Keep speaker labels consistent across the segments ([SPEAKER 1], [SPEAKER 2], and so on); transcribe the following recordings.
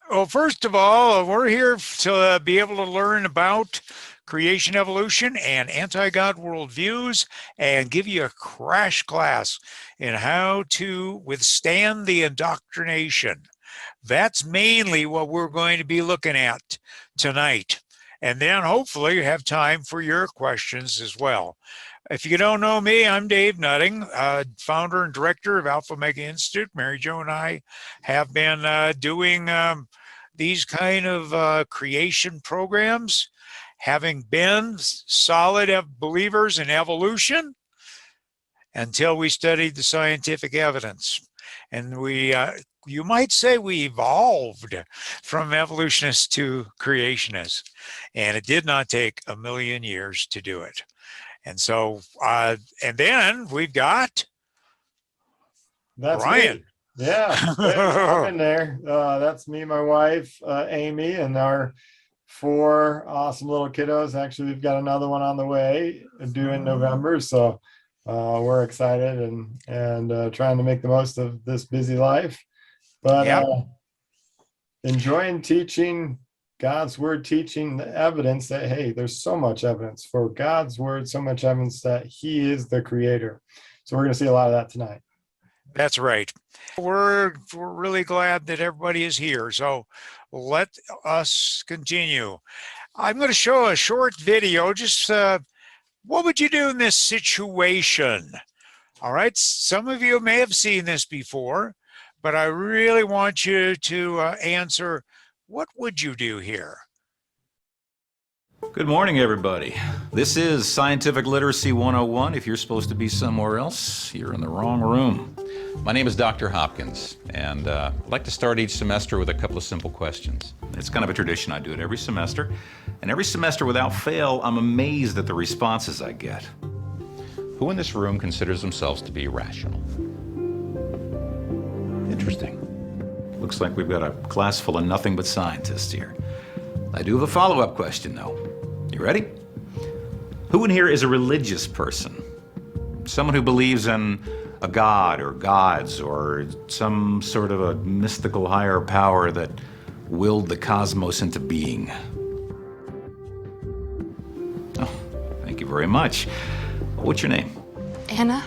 [SPEAKER 1] Well, first of all, we're here to be able to learn about creation evolution and anti-God worldviews and give you a crash class in how to withstand the indoctrination. That's mainly what we're going to be looking at tonight. And then hopefully you have time for your questions as well. If you don't know me, I'm Dave Nutting, founder and director of Alpha Omega Institute. Mary Jo and I have been doing these kind of creation programs, having been solid believers in evolution until we studied the scientific evidence. And you might say we evolved from evolutionists to creationists, and it did not take a million years to do it. And so, and then we've got
[SPEAKER 2] That's
[SPEAKER 1] Brian.
[SPEAKER 2] me. Yeah, I'm in there. That's me, my wife, Amy, and our four awesome little kiddos. Actually, we've got another one on the way due in November. So we're excited and trying to make the most of this busy life. But
[SPEAKER 1] Yep.
[SPEAKER 2] Enjoying teaching God's word, teaching the evidence that, hey, there's so much evidence for God's word, so much evidence that he is the creator. So we're going to see a lot of that tonight.
[SPEAKER 1] That's right. We're really glad that everybody is here. So let us continue. I'm going to show a short video. Just what would you do in this situation? All right. Some of you may have seen this before, but I really want you to answer, what would you do here?
[SPEAKER 3] Good morning, everybody. This is Scientific Literacy 101. If you're supposed to be somewhere else, you're in the wrong room. My name is Dr. Hopkins, and I'd like to start each semester with a couple of simple questions. It's kind of a tradition. I do it every semester, and every semester without fail, I'm amazed at the responses I get. Who in this room considers themselves to be rational? Interesting. Looks like we've got a class full of nothing but scientists here. I do have a follow-up question, though. You ready? Who in here is a religious person? Someone who believes in a god or gods or some sort of a mystical higher power that willed the cosmos into being. Oh, thank you very much. What's your name?
[SPEAKER 4] Anna.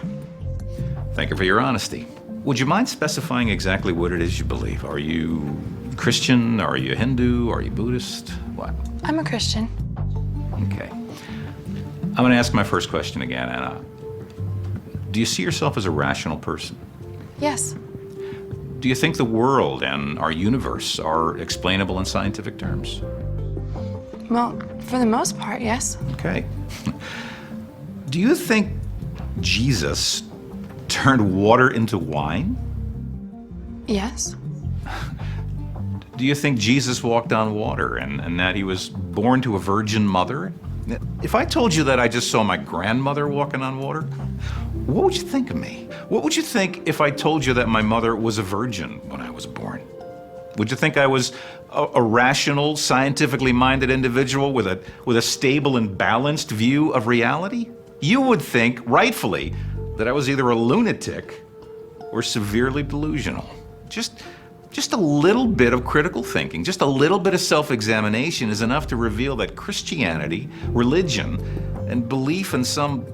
[SPEAKER 3] Thank you for your honesty. Would you mind specifying exactly what it is you believe? Are you Christian? Are you Hindu? Are you Buddhist? What?
[SPEAKER 4] I'm a Christian.
[SPEAKER 3] Okay. I'm going to ask my first question again, Anna. Do you see yourself as a rational person?
[SPEAKER 4] Yes.
[SPEAKER 3] Do you think the world and our universe are explainable in scientific terms?
[SPEAKER 4] Well, for the most part, yes.
[SPEAKER 3] Okay. Do you think Jesus turned water into wine?
[SPEAKER 4] Yes.
[SPEAKER 3] Do you think Jesus walked on water and that he was born to a virgin mother? If I told you that I just saw my grandmother walking on water, what would you think of me? What would you think if I told you that my mother was a virgin when I was born? Would you think I was a rational, scientifically minded individual with a stable and balanced view of reality? You would think, rightfully, that I was either a lunatic or severely delusional. Just a little bit of critical thinking, just a little bit of self-examination is enough to reveal that Christianity, religion, and belief in some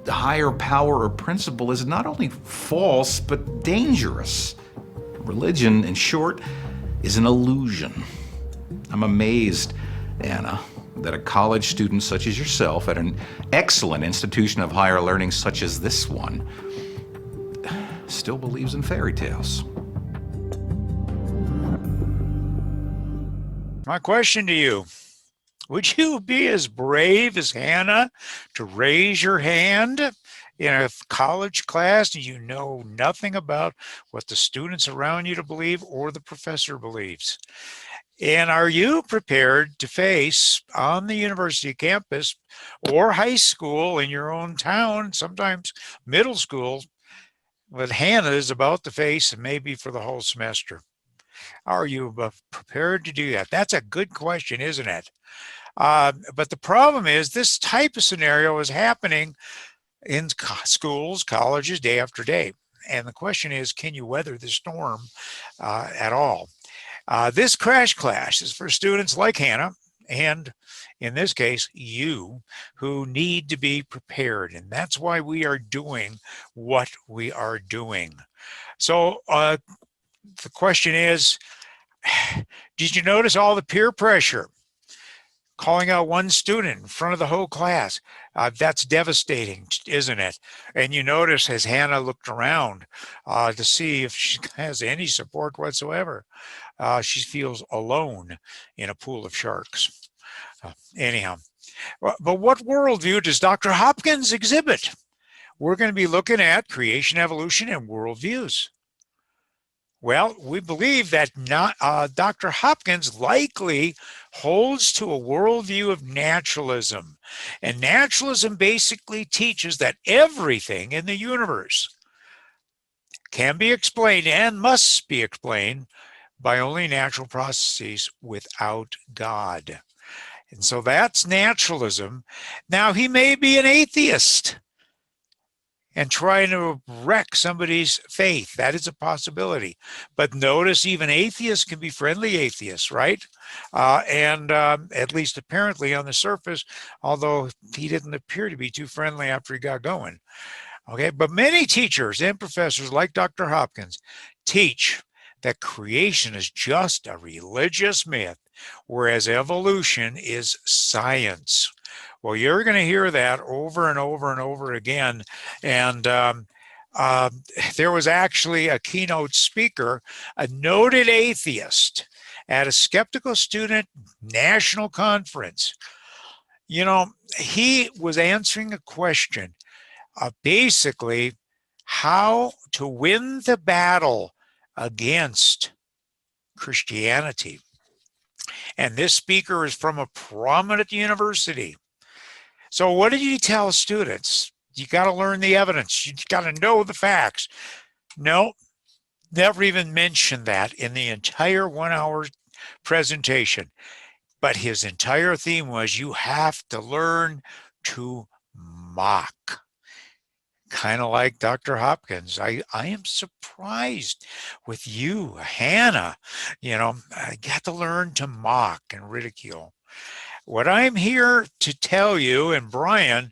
[SPEAKER 3] higher power or principle is not only false, but dangerous. Religion, in short, is an illusion. I'm amazed, Anna, that a college student such as yourself at an excellent institution of higher learning such as this one still believes in fairy tales.
[SPEAKER 1] My question to you, would you be as brave as Hannah to raise your hand in a college class and you know nothing about what the students around you to believe or the professor believes? And are you prepared to face on the university campus or high school in your own town, sometimes middle school, what Hannah is about to face and maybe for the whole semester? Are you prepared to do that? That's a good question, isn't it? But the problem is this type of scenario is happening in schools, colleges, day after day. And the question is, can you weather the storm at all? This crash class is for students like Hannah and, in this case, you, who need to be prepared. And that's why we are doing what we are doing. So the question is, did you notice all the peer pressure? Calling out one student in front of the whole class. That's devastating, isn't it? And you notice as Hannah looked around to see if she has any support whatsoever, she feels alone in a pool of sharks. Anyhow, but what worldview does Dr. Hopkins exhibit? We're going to be looking at creation, evolution, and worldviews. Well, we believe that Dr. Hopkins likely holds to a worldview of naturalism. And naturalism basically teaches that everything in the universe can be explained and must be explained by only natural processes without God. And so that's naturalism. Now, he may be an atheist and trying to wreck somebody's faith. That is a possibility. But notice even atheists can be friendly atheists, right? And at least apparently on the surface, although he didn't appear to be too friendly after he got going. Okay, but many teachers and professors like Dr. Hopkins teach that creation is just a religious myth, whereas evolution is science. Well, you're going to hear that over and over and over again. And there was actually a keynote speaker, a noted atheist at a skeptical student national conference. You know, he was answering a question, basically how to win the battle against Christianity. And this speaker is from a prominent university. So what did you tell students? You got to learn the evidence. You got to know the facts. No, never even mentioned that in the entire 1 hour presentation. But his entire theme was you have to learn to mock. Kind of like Dr. Hopkins. I am surprised with you, Hannah. You know, I got to learn to mock and ridicule. What I'm here to tell you, and Brian,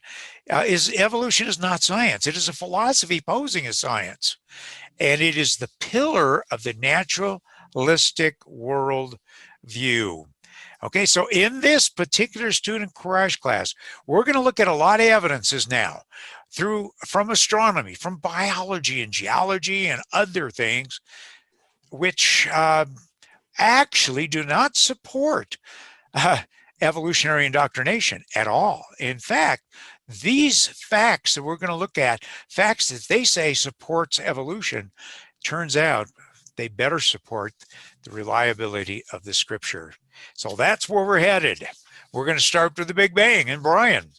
[SPEAKER 1] is evolution is not science. It is a philosophy posing as science. And it is the pillar of the naturalistic world view. Okay, so in this particular student crash class, we're going to look at a lot of evidences now from astronomy, from biology and geology and other things, which actually do not support evolutionary indoctrination at all. In fact, these facts that we're going to look at, facts that they say supports evolution, turns out they better support the reliability of the scripture. So that's where we're headed. We're going to start with the Big Bang. And Brian.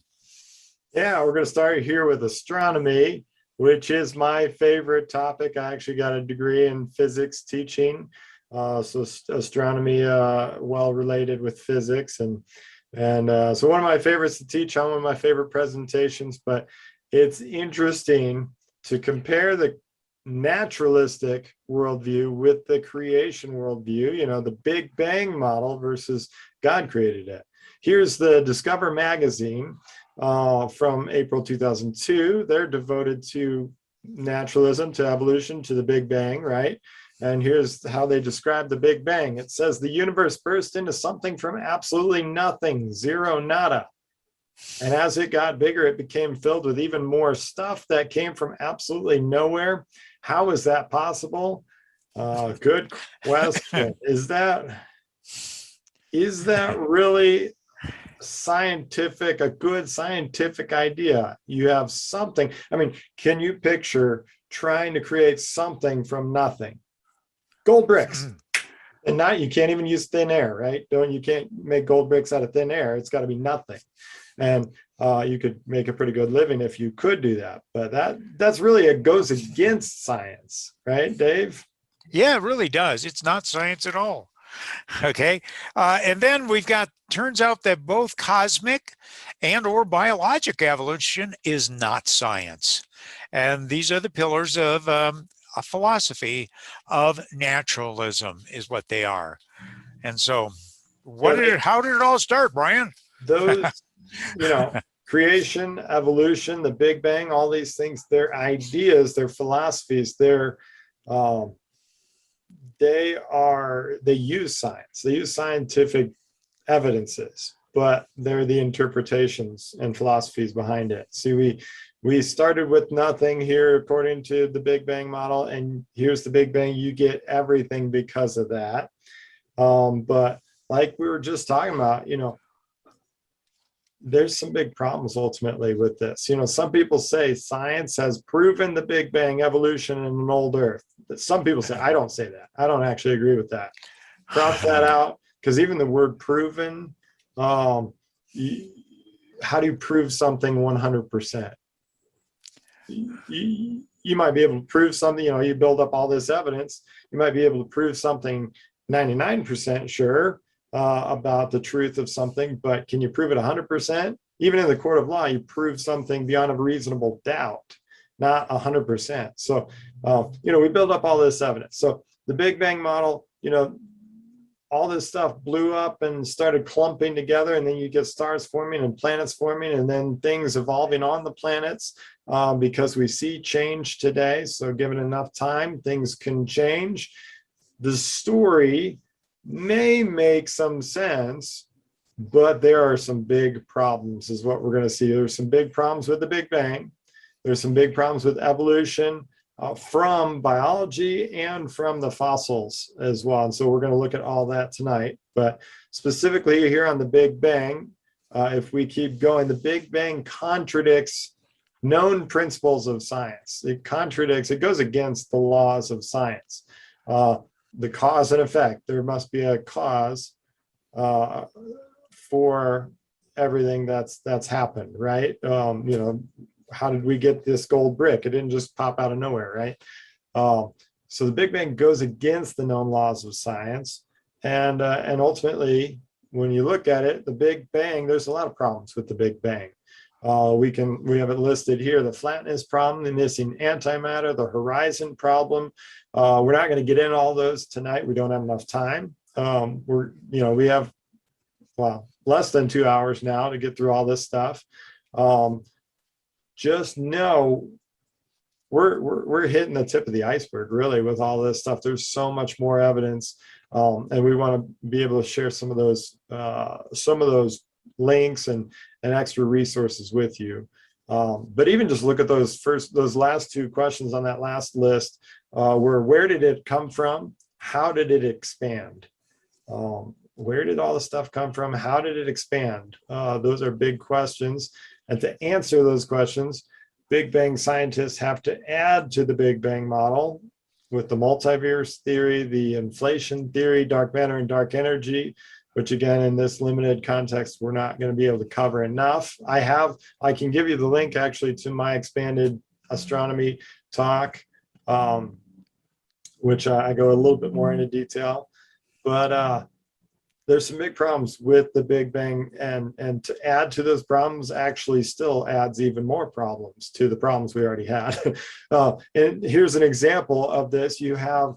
[SPEAKER 2] Yeah, we're going to start here with astronomy, which is my favorite topic. I actually got a degree in physics teaching. So astronomy, well related with physics, and so one of my favorites to teach on, one of my favorite presentations. But it's interesting to compare the naturalistic worldview with the creation worldview. You know, the Big Bang model versus God created it. Here's the Discover magazine from April 2002. They're devoted to naturalism, to evolution, to the Big Bang, right? And here's how they describe the Big Bang. It says the universe burst into something from absolutely nothing, zero, nada. And as it got bigger, it became filled with even more stuff that came from absolutely nowhere. How is that possible? Good question. Is that really scientific, a good scientific idea? You have something. I mean, can you picture trying to create something from nothing? Gold bricks. And not, you can't even use thin air, right? You can't make gold bricks out of thin air. It's got to be nothing. And you could make a pretty good living if you could do that. But that's really, it goes against science, right, Dave?
[SPEAKER 1] Yeah, it really does. It's not science at all. Okay. And then we've got, turns out that both cosmic and or biologic evolution is not science. And these are the pillars of a philosophy of naturalism is what they are. And so
[SPEAKER 2] Yeah,
[SPEAKER 1] how did it all start, Brian?
[SPEAKER 2] those, creation, evolution, the Big Bang, all these things, they're ideas, they're philosophies, they use science, they use scientific evidences, but they're the interpretations and philosophies behind it. See, we started with nothing here according to the Big Bang model, and here's the Big Bang. You get everything because of that. But like we were just talking about, there's some big problems ultimately with this. Some people say science has proven the Big Bang, evolution, and an old Earth. Some people say, I don't say that. I don't actually agree with that. Cross that out, because even the word proven, how do you prove something 100%? You might be able to prove something, you build up all this evidence, you might be able to prove something 99% sure about the truth of something, but can you prove it 100%? Even in the court of law, you prove something beyond a reasonable doubt, not 100%. So, we build up all this evidence. So the Big Bang model, all this stuff blew up and started clumping together, and then you get stars forming and planets forming, and then things evolving on the planets because we see change today. So given enough time, things can change. The story may make some sense, but there are some big problems is what we're going to see. There's some big problems with the Big Bang. There's some big problems with evolution from biology and from the fossils as well. And so we're going to look at all that tonight. But specifically here on the Big Bang, if we keep going, the Big Bang contradicts known principles of science. It goes against the laws of science. The cause and effect, there must be a cause for everything that's happened, right? How did we get this gold brick? It didn't just pop out of nowhere, right? So the Big Bang goes against the known laws of science, and ultimately, when you look at it, the Big Bang, there's a lot of problems with the Big Bang. We have it listed here: the flatness problem, the missing antimatter, the horizon problem. We're not going to get into all those tonight. We don't have enough time. We have less than 2 hours now to get through all this stuff. Just know we're hitting the tip of the iceberg, really, with all this stuff. There's so much more evidence, and we want to be able to share some of those links and extra resources with you. But even just look at those last two questions on that last list. Where did it come from? How did it expand? Where did all the stuff come from? How did it expand? Those are big questions. And to answer those questions, Big Bang scientists have to add to the Big Bang model with the multiverse theory, the inflation theory, dark matter and dark energy, which again, in this limited context, we're not going to be able to cover enough. I can give you the link actually to my expanded astronomy talk, which I go a little bit more into detail, but there's some big problems with the Big Bang, and to add to those problems actually still adds even more problems to the problems we already had. And here's an example of this. You have,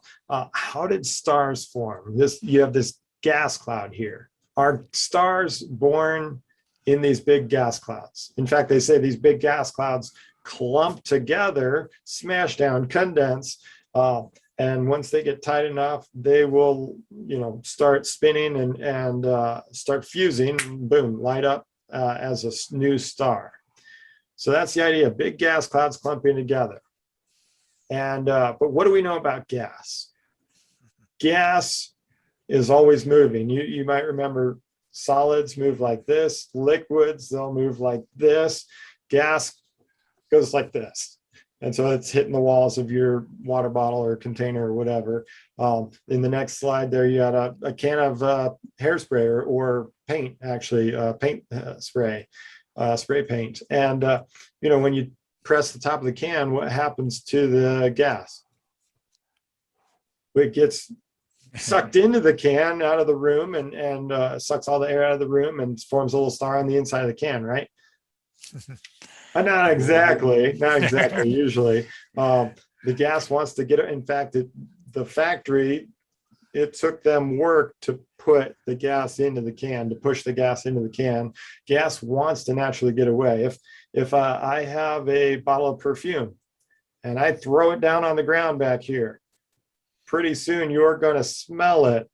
[SPEAKER 2] how did stars form? You have this gas cloud here. Are stars born in these big gas clouds? In fact, they say these big gas clouds clump together, smash down, condense, and once they get tight enough, they will, start spinning and start fusing, boom, light up as a new star. So that's the idea: big gas clouds clumping together. And but what do we know about gas? Gas is always moving. You might remember solids move like this, liquids, they'll move like this, gas goes like this. And so it's hitting the walls of your water bottle or container or whatever. In the next slide there, you got a can of hairspray or paint, actually, paint spray paint. And, when you press the top of the can, what happens to the gas? It gets sucked into the can out of the room and sucks all the air out of the room and forms a little star on the inside of the can, right? Not exactly usually. The gas wants to get it. In fact, the factory it took them work to put the gas into the can, to push the gas into the can. Gas wants to naturally get away. If I have a bottle of perfume and I throw it down on the ground back here, pretty soon you're going to smell it.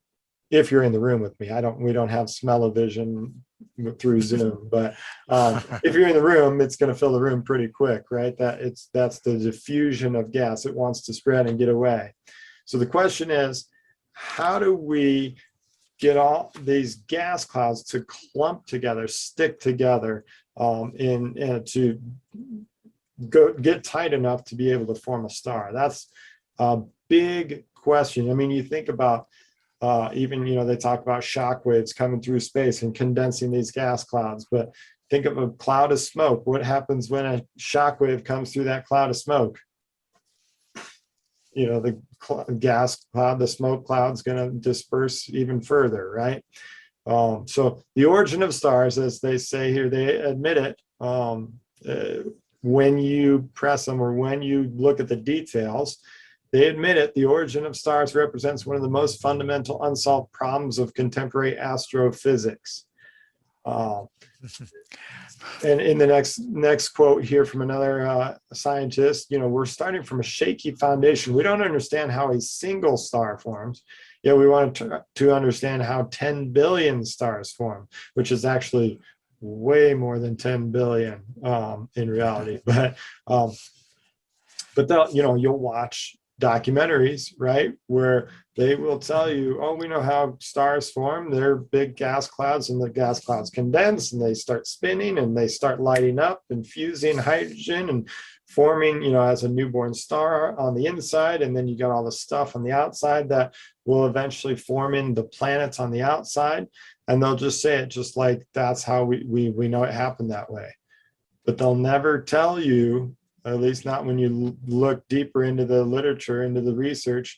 [SPEAKER 2] If you're in the room with me, we don't have smell-o-vision through Zoom, but if you're in the room, it's going to fill the room pretty quick, right? That's the diffusion of gas. It wants to spread and get away. So the question is, how do we get all these gas clouds to clump together, stick together, to get tight enough to be able to form a star? That's a big question. I mean, you think about even, they talk about shock waves coming through space and condensing these gas clouds, but think of a cloud of smoke. What happens when a shock wave comes through that cloud of smoke? The gas cloud, the smoke cloud's going to disperse even further, right? So the origin of stars, as they say here, they admit it when you press them or when you look at the details. They admit it, the origin of stars represents one of the most fundamental unsolved problems of contemporary astrophysics. And in the next quote here from another scientist, we're starting from a shaky foundation. We don't understand how a single star forms, yet we want to understand how 10 billion stars form, which is actually way more than 10 billion in reality. But you'll watch documentaries, right, where they will tell you, oh, we know how stars form. They're big gas clouds, and the gas clouds condense and they start spinning and they start lighting up and fusing hydrogen and forming, as a newborn star on the inside. And then you got all the stuff on the outside that will eventually form in the planets on the outside. And they'll just say it just like that's how we know it happened that way. But they'll never tell you, at least not when you look deeper into the literature, into the research,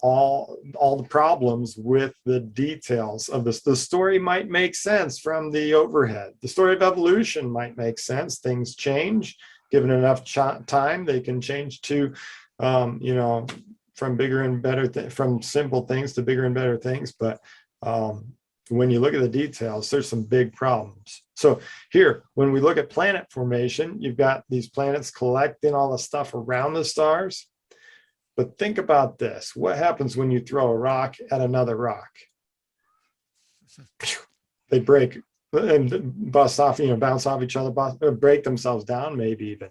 [SPEAKER 2] all the problems with the details of this. The story might make sense from the overhead. The story of evolution might make sense. Things change. Given enough time, they can change to, from bigger and better, from simple things to bigger and better things. But when you look at the details, there's some big problems. So here, when we look at planet formation, you've got these planets collecting all the stuff around the stars. But think about this. What happens when you throw a rock at another rock? They break and bust off, bounce off each other, break themselves down, maybe even.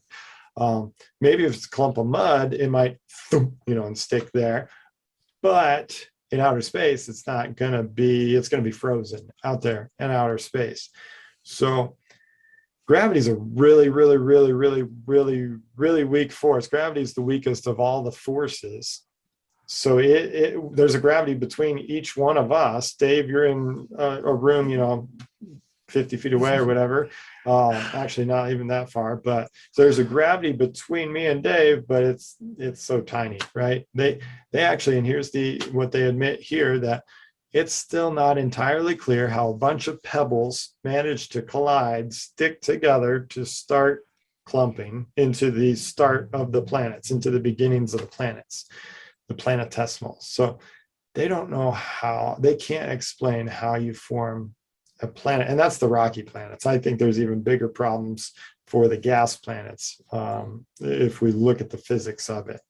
[SPEAKER 2] Maybe if it's a clump of mud, it might, and stick there. But in outer space, it's going to be frozen out there in outer space. So gravity is a really, really, really, really, really, really weak force. Gravity is the weakest of all the forces. So there's a gravity between each one of us. Dave, you're in a room, 50 feet away or whatever. Actually, not even that far. But so there's a gravity between me and Dave, but it's so tiny, right? They actually, and here's what they admit here, that it's still not entirely clear how a bunch of pebbles manage to collide, stick together to start clumping into the start of the planets, into the beginnings of the planets, the planetesimals. So they don't know how, they can't explain how you form a planet. And that's the rocky planets. I think there's even bigger problems for the gas planets if we look at the physics of it.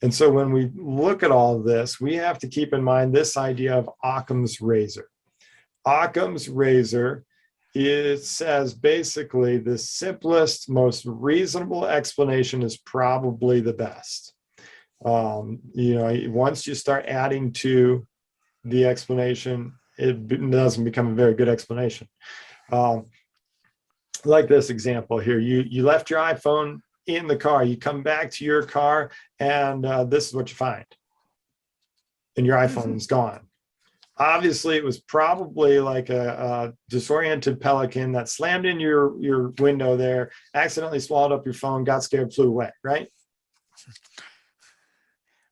[SPEAKER 2] And so when we look at all of this, we have to keep in mind this idea of Occam's razor. Occam's razor, it says basically the simplest, most reasonable explanation is probably the best. Once you start adding to the explanation, it doesn't become a very good explanation. Like this example here, you left your iPhone in the car, you come back to your car, and this is what you find. And your iPhone is gone. Obviously, it was probably like a disoriented pelican that slammed in your window there, accidentally swallowed up your phone, got scared, flew away, right?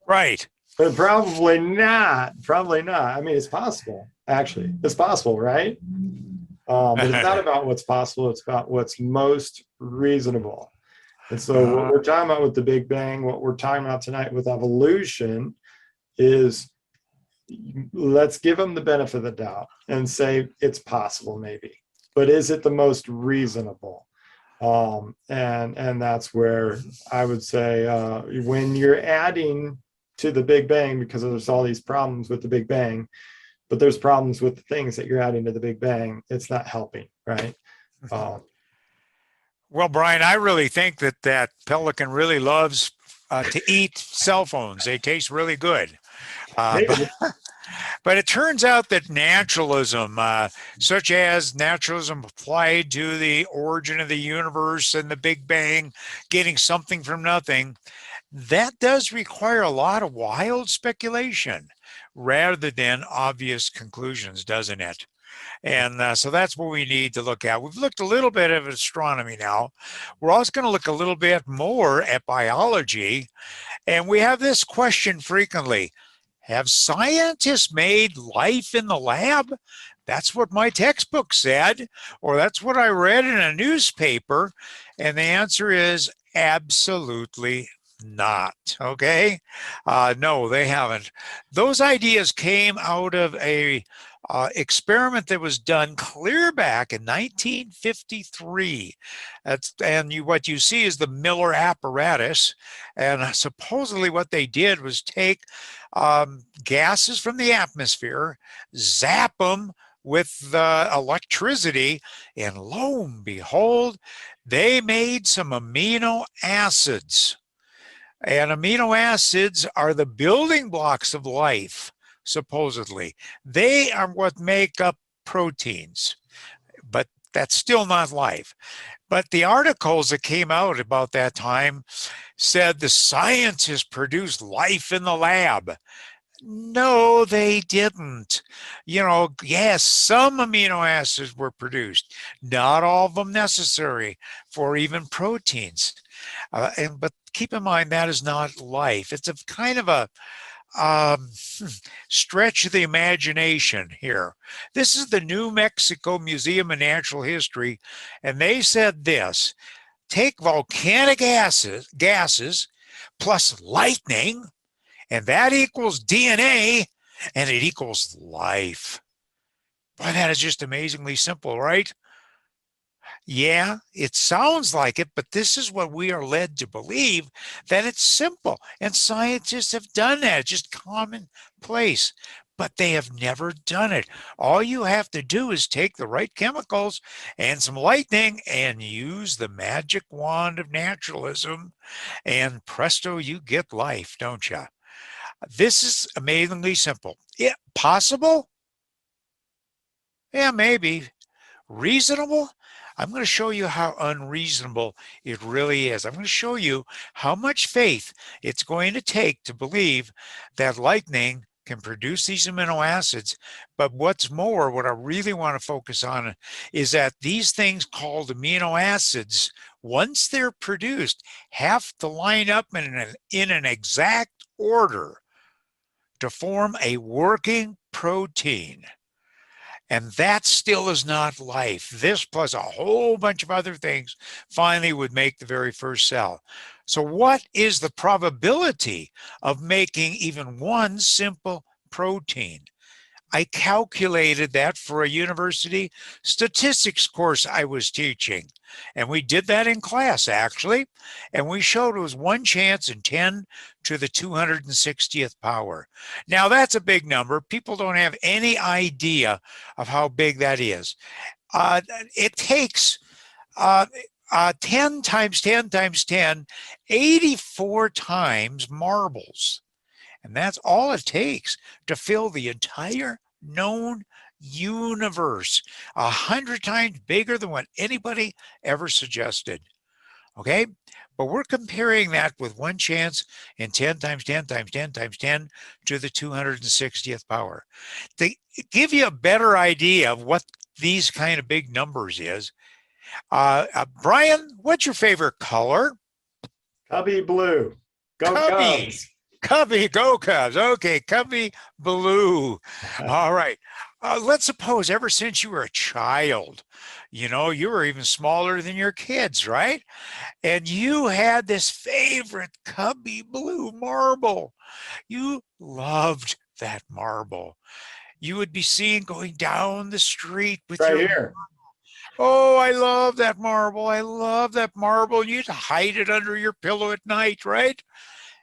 [SPEAKER 1] Right.
[SPEAKER 2] But probably not. Probably not. I mean, it's possible, actually. It's possible, right? But it's not about what's possible. It's about what's most reasonable. And so what we're talking about with the Big Bang, what we're talking about tonight with evolution, is let's give them the benefit of the doubt and say it's possible maybe, but is it the most reasonable? And that's where I would say when you're adding to the Big Bang, because there's all these problems with the Big Bang, but there's problems with the things that you're adding to the Big Bang, it's not helping, right?
[SPEAKER 1] Well, Brian, I really think that that pelican really loves to eat cell phones. They taste really good. But it turns out that naturalism, such as naturalism applied to the origin of the universe and the Big Bang, getting something from nothing, that does require a lot of wild speculation rather than obvious conclusions, doesn't it? And so that's what we need to look at. We've looked a little bit at astronomy now. We're also going to look a little bit more at biology. And we have this question frequently. Have scientists made life in the lab? That's what my textbook said, or that's what I read in a newspaper. And the answer is absolutely not. Okay. No, they haven't. Those ideas came out of a experiment that was done clear back in 1953. What you see is the Miller apparatus. And supposedly what they did was take gases from the atmosphere, zap them with electricity, and lo and behold, they made some amino acids. And amino acids are the building blocks of life, supposedly. They are what make up proteins, but that's still not life. But the articles that came out about that time said the scientists produced life in the lab. No, they didn't. Yes, some amino acids were produced, not all of them necessary for even proteins. But keep in mind, that is not life. It's a kind of a stretch of the imagination here. This is the New Mexico Museum of Natural History, and they said this: take volcanic gases plus lightning, and that equals DNA, and it equals life. Boy, that is just amazingly simple, right? Yeah, it sounds like it, but this is what we are led to believe, that it's simple. And scientists have done that, it's just commonplace, but they have never done it. All you have to do is take the right chemicals and some lightning and use the magic wand of naturalism, and presto, you get life, don't you? This is amazingly simple. Yeah, possible? Yeah, maybe. Reasonable? I'm going to show you how unreasonable it really is. I'm going to show you how much faith it's going to take to believe that lightning can produce these amino acids. But what's more, what I really want to focus on is that these things called amino acids, once they're produced, have to line up in an exact order to form a working protein. And that still is not life. This plus a whole bunch of other things finally would make the very first cell. So what is the probability of making even one simple protein? I calculated that for a university statistics course I was teaching. And we did that in class, actually. And we showed it was 1 chance in 10 to the 260th power. Now, that's a big number. People don't have any idea of how big that is. It takes 10 times 10 times 10, 84 times marbles. And that's all it takes to fill the entire known universe, 100 times bigger than what anybody ever suggested. Okay, but we're comparing that with 1 chance in 10 times 10 times 10 times 10 to the 260th power. To give you a better idea of what these kind of big numbers is, Brian, what's your favorite color?
[SPEAKER 2] Cubby blue. Go
[SPEAKER 1] Cubby.
[SPEAKER 2] Cubs.
[SPEAKER 1] Cubby, go Cubs. Okay, Cubby blue. All right. Let's suppose ever since you were a child, you were even smaller than your kids, right? And you had this favorite Cubby blue marble. You loved that marble. You would be seen going down the street with
[SPEAKER 2] Right
[SPEAKER 1] your
[SPEAKER 2] here.
[SPEAKER 1] Oh, I love that marble. I love that marble. You'd hide it under your pillow at night, right?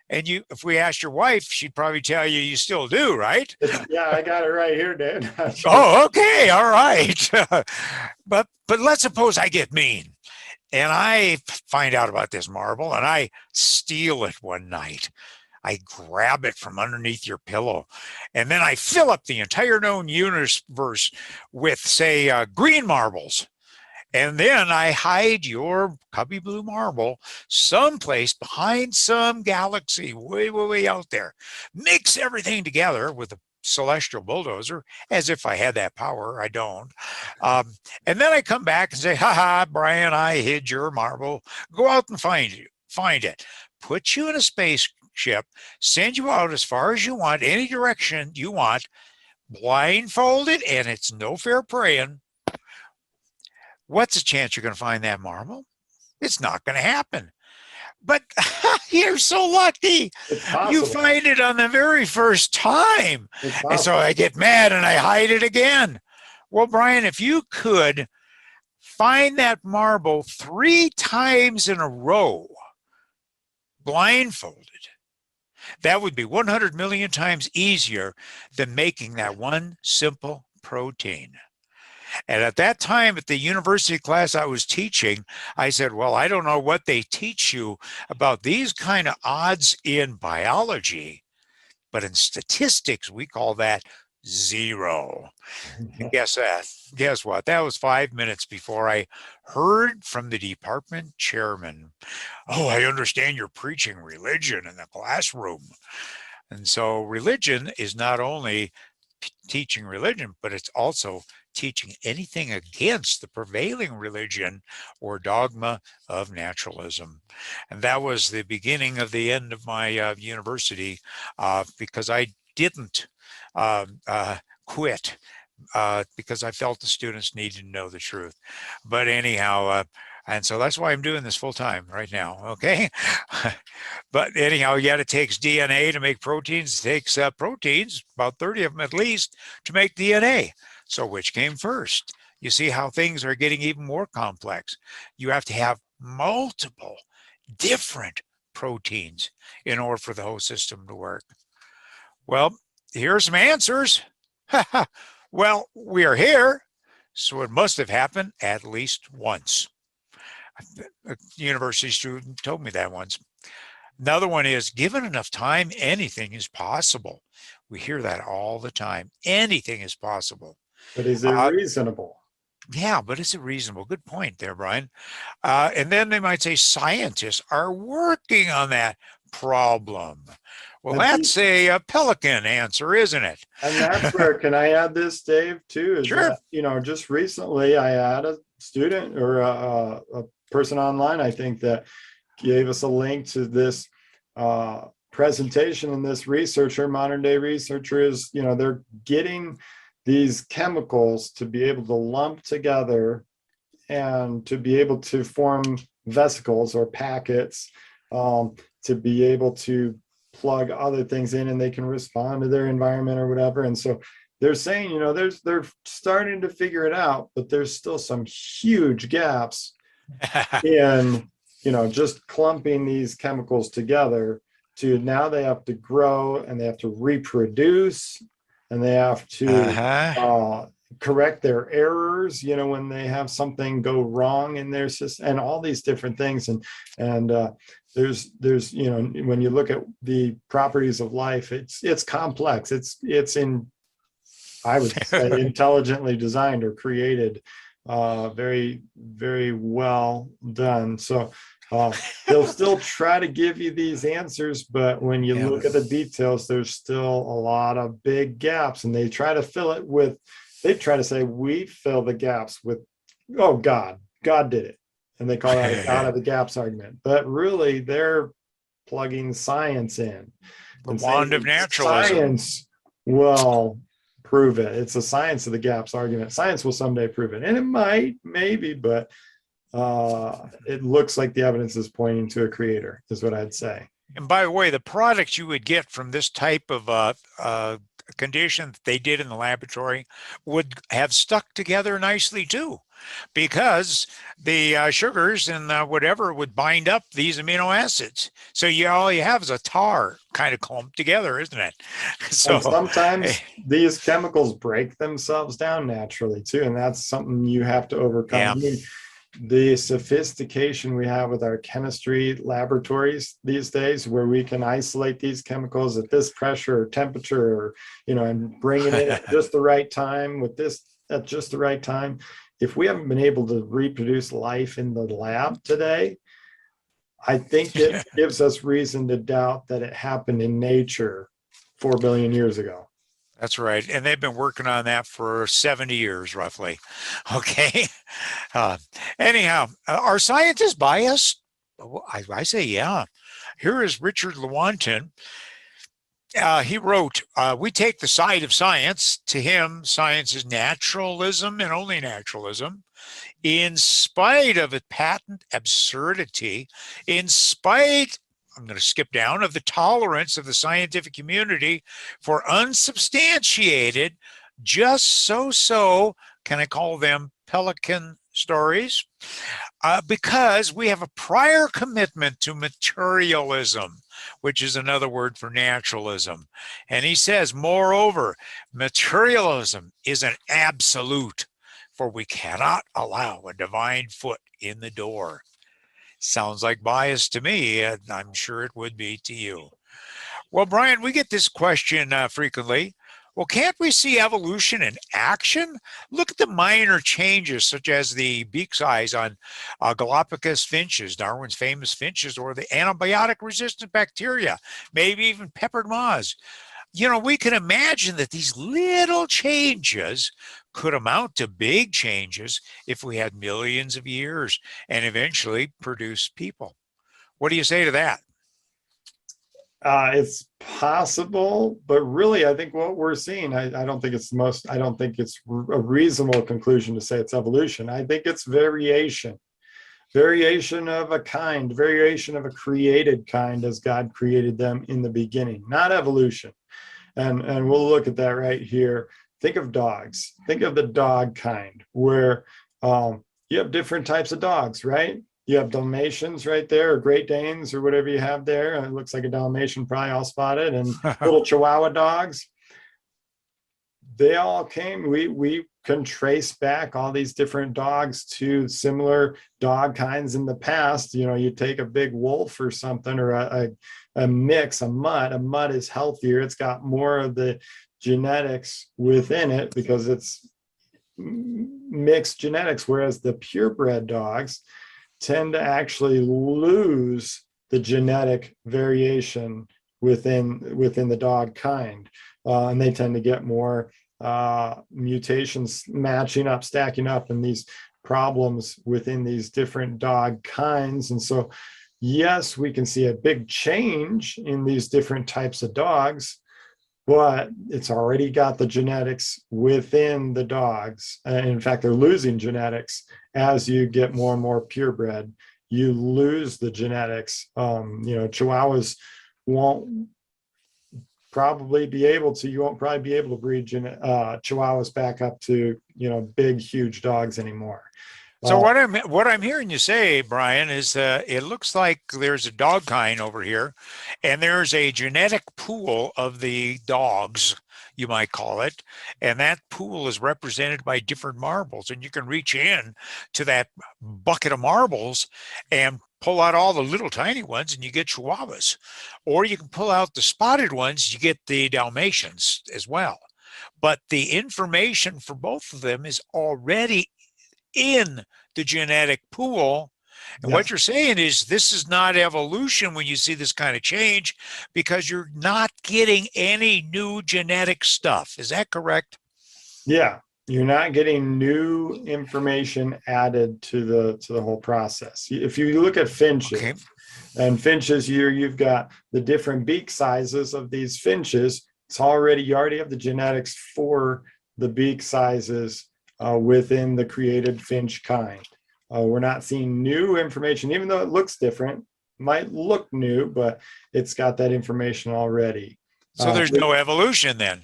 [SPEAKER 1] And you, if we asked your wife, she'd probably tell you you still do, right?
[SPEAKER 2] Yeah, I got it right here, dude.
[SPEAKER 1] Oh, okay, all right. But let's suppose I get mean and I find out about this marble and I steal it one night. I grab it from underneath your pillow, and then I fill up the entire known universe with, say, green marbles. And then I hide your cubby blue marble someplace behind some galaxy way, way, way out there. Mix everything together with a celestial bulldozer, as if I had that power. I don't. And then I come back and say, ha ha, Brian, I hid your marble. Go out and find it. Put you in a spaceship, send you out as far as you want, any direction you want, blindfolded, and it's no fair praying. What's the chance you're going to find that marble? It's not going to happen. But you're so lucky. You find it on the very first time. And so I get mad and I hide it again. Well, Brian, if you could find that marble 3 times in a row, blindfolded, that would be 100 million times easier than making that one simple protein. And at that time, at the university class I was teaching, I said, well, I don't know what they teach you about these kind of odds in biology, but in statistics, we call that zero. And guess what? That was 5 minutes before I heard from the department chairman. Oh, I understand you're preaching religion in the classroom. And so religion is not only teaching religion, but it's also teaching anything against the prevailing religion or dogma of naturalism. And that was the beginning of the end of my university, because I didn't quit because I felt the students needed to know the truth. But anyhow, and so that's why I'm doing this full time right now, okay? But anyhow, yet it takes DNA to make proteins. It takes proteins, about 30 of them at least, to make DNA. So which came first? You see how things are getting even more complex. You have to have multiple different proteins in order for the whole system to work. Well, here are some answers. Well, we are here, so it must have happened at least once. A university student told me that once. Another one is, given enough time, anything is possible. We hear that all the time. Anything is possible.
[SPEAKER 2] But is it reasonable?
[SPEAKER 1] Yeah, but is it reasonable? Good point there, Brian. And then they might say scientists are working on that problem. Well, that's a pelican answer, isn't it?
[SPEAKER 2] And that's where, can I add this, Dave, too? Is
[SPEAKER 1] Sure.
[SPEAKER 2] that, just recently I had a student or a person online, I think, that gave us a link to this presentation, and this researcher, modern day researcher, is, they're getting these chemicals to be able to lump together and to be able to form vesicles or packets, to be able to plug other things in, and they can respond to their environment or whatever. And so they're saying, they're starting to figure it out, but there's still some huge gaps in, just clumping these chemicals together. To now they have to grow and they have to reproduce and they have to correct their errors, when they have something go wrong in their system, and all these different things. And there's when you look at the properties of life, it's complex. It's in, I would say, intelligently designed or created, very, very well done. So they'll still try to give you these answers, but when you look at the details, there's still a lot of big gaps, and they try to fill it with, they try to say, we fill the gaps with, oh, God did it. And they call that a God of the gaps argument. But really, they're plugging science in.
[SPEAKER 1] The wand of naturalism.
[SPEAKER 2] Science will prove it. It's a science of the gaps argument. Science will someday prove it. And it might, maybe, but it looks like the evidence is pointing to a creator, is what I'd say.
[SPEAKER 1] And by the way, the products you would get from this type of condition that they did in the laboratory would have stuck together nicely too, because the sugars and whatever would bind up these amino acids. So all you have is a tar kind of clumped together, isn't it? So
[SPEAKER 2] And sometimes these chemicals break themselves down naturally too, and that's something you have to overcome.
[SPEAKER 1] Yeah.
[SPEAKER 2] I mean, the sophistication we have with our chemistry laboratories these days, where we can isolate these chemicals at this pressure or temperature, or and bring it in at just the right time with this at just the right time. If we haven't been able to reproduce life in the lab today, I think it gives us reason to doubt that it happened in nature 4 billion years ago.
[SPEAKER 1] That's right. And they've been working on that for 70 years, roughly. Okay. Anyhow, are scientists biased? I say, yeah. Here is Richard Lewontin. He wrote, we take the side of science. To him, science is naturalism and only naturalism. In spite of its patent absurdity, in spite, I'm going to skip down, of the tolerance of the scientific community for unsubstantiated, just so, can I call them pelican stories? Because we have a prior commitment to materialism, which is another word for naturalism. And he says, moreover, materialism is an absolute, for we cannot allow a divine foot in the door. Sounds like bias to me, and I'm sure it would be to you. Well, Brian, we get this question frequently. Well, can't we see evolution in action? Look at the minor changes, such as the beak size on Galapagos finches, Darwin's famous finches, or the antibiotic-resistant bacteria, maybe even peppered moths. We can imagine that these little changes could amount to big changes if we had millions of years and eventually produce people. What do you say to that?
[SPEAKER 2] It's possible, but really, I think what we're seeing, I don't think it's a reasonable conclusion to say it's evolution. I think it's variation of a kind, variation of a created kind as God created them in the beginning, not evolution. And we'll look at that right here. Think of dogs. Think of the dog kind, where you have different types of dogs, right? You have Dalmatians right there, or Great Danes, or whatever you have there. It looks like a Dalmatian, probably all spotted, and little Chihuahua dogs. They all came. We can trace back all these different dogs to similar dog kinds in the past. You take a big wolf or something, or a mix, a mutt. A mutt is healthier. It's got more of the genetics within it because it's mixed genetics, whereas the purebred dogs tend to actually lose the genetic variation within the dog kind, and they tend to get more mutations matching up, stacking up, and these problems within these different dog kinds. And so, yes, we can see a big change in these different types of dogs, but it's already got the genetics within the dogs. And in fact, they're losing genetics as you get more and more purebred. You lose the genetics. Chihuahuas won't probably be able to. You won't probably be able to breed Chihuahuas back up to big, huge dogs anymore.
[SPEAKER 1] So what I'm hearing you say, Brian, is it looks like there's a dog kind over here, and there's a genetic pool of the dogs, you might call it, and that pool is represented by different marbles, and you can reach in to that bucket of marbles and pull out all the little tiny ones, and you get Chihuahuas, or you can pull out the spotted ones, you get the Dalmatians as well. But the information for both of them is already in the genetic pool. And
[SPEAKER 2] Yes.
[SPEAKER 1] what you're saying is this is not evolution when you see this kind of change, because you're not getting any new genetic stuff. Is that correct?
[SPEAKER 2] Yeah, you're not getting new information added to the whole process. If you look at finches,
[SPEAKER 1] Okay.
[SPEAKER 2] and finches, you've got the different beak sizes of these finches. You already have the genetics for the beak sizes within the created finch kind. We're not seeing new information, even though it looks different, might look new, but it's got that information already.
[SPEAKER 1] So there's no evolution then.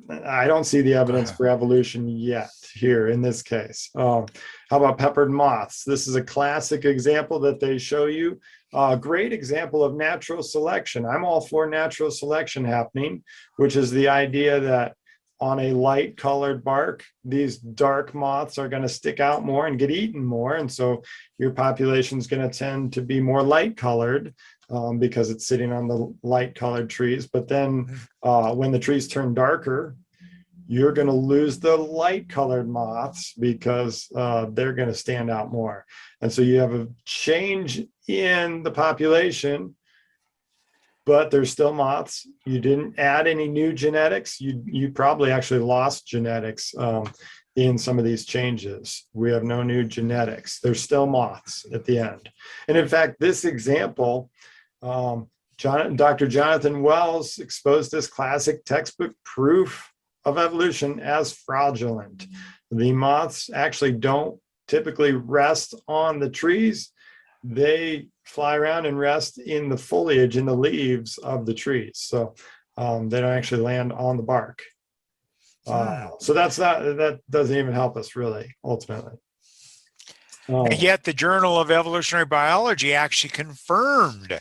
[SPEAKER 2] I don't see the evidence for evolution yet here in this case. How about peppered moths? This is a classic example that they show you. A great example of natural selection. I'm all for natural selection happening, which is the idea that on a light colored bark, these dark moths are going to stick out more and get eaten more. And so your population is going to tend to be more light colored because it's sitting on the light colored trees. But then when the trees turn darker, you're going to lose the light colored moths because they're going to stand out more. And so you have a change in the population, but there's still moths. You didn't add any new genetics. You probably actually lost genetics in some of these changes. We have no new genetics. There's still moths at the end. And in fact, this example, Dr. Jonathan Wells exposed this classic textbook proof of evolution as fraudulent. The moths actually don't typically rest on the trees. They fly around and rest in the foliage, in the leaves of the trees. So they don't actually land on the bark. So that doesn't even help us really, ultimately.
[SPEAKER 1] And yet the Journal of Evolutionary Biology actually confirmed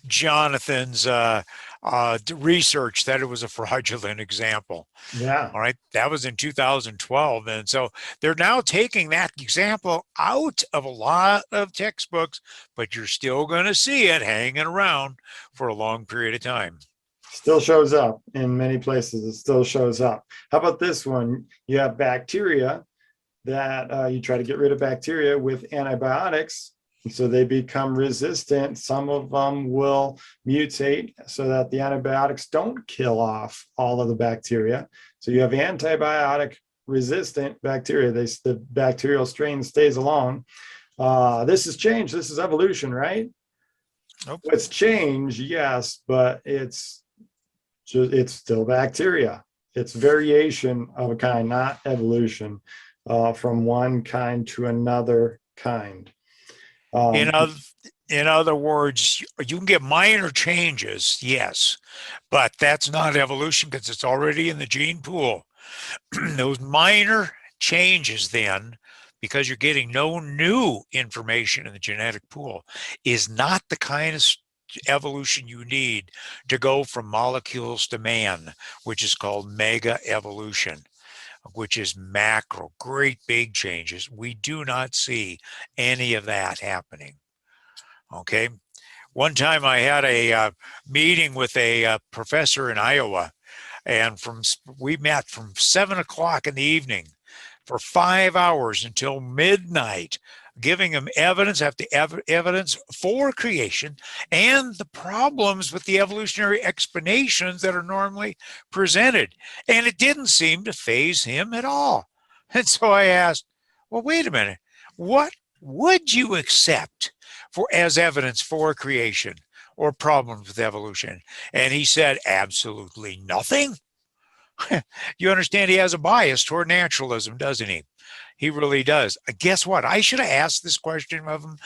[SPEAKER 1] Jonathan's research that it was a fraudulent example.
[SPEAKER 2] Yeah.
[SPEAKER 1] All right. That was in 2012. And so they're now taking that example out of a lot of textbooks, but you're still going to see it hanging around for a long period of time.
[SPEAKER 2] Still shows up in many places. It still shows up. How about this one? You have bacteria that you try to get rid of bacteria with antibiotics. So they become resistant. Some of them will mutate so that the antibiotics don't kill off all of the bacteria. So you have antibiotic resistant bacteria. The bacterial strain stays along. This is change. This is evolution, right?
[SPEAKER 1] Nope.
[SPEAKER 2] It's change, yes, but it's still bacteria. It's variation of a kind, not evolution from one kind to another kind.
[SPEAKER 1] In other words, you can get minor changes, yes, but that's not evolution because it's already in the gene pool. Those minor changes then, because you're getting no new information in the genetic pool, is not the kind of evolution you need to go from molecules to man, which is called mega evolution, which is macro, great big changes. We do not see any of that happening. Okay. One time I had a meeting with a professor in Iowa, and we met from 7 o'clock in the evening for 5 hours until midnight, giving him evidence after evidence for creation and the problems with the evolutionary explanations that are normally presented. And it didn't seem to faze him at all. And so I asked, well, wait a minute, what would you accept as evidence for creation or problems with evolution? And he said, absolutely nothing. You understand he has a bias toward naturalism, doesn't he? He really does. Guess what? I should have asked this question of him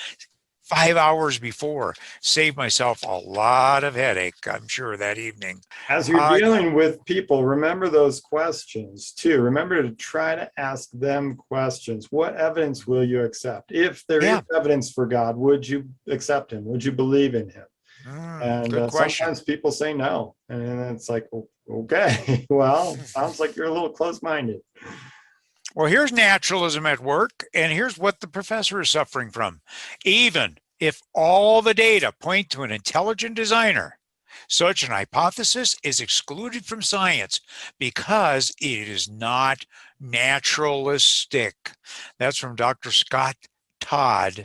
[SPEAKER 1] 5 hours before. Saved myself a lot of headache, I'm sure, that evening.
[SPEAKER 2] As you're dealing with people, remember those questions too. Remember to try to ask them questions. What evidence will you accept? If there is evidence for God, would you accept him? Would you believe in him? And sometimes people say no. And it's like, okay, well, sounds like you're a little close-minded.
[SPEAKER 1] Well, here's naturalism at work, and here's what the professor is suffering from. Even if all the data point to an intelligent designer, such an hypothesis is excluded from science because it is not naturalistic. That's from Dr. Scott Todd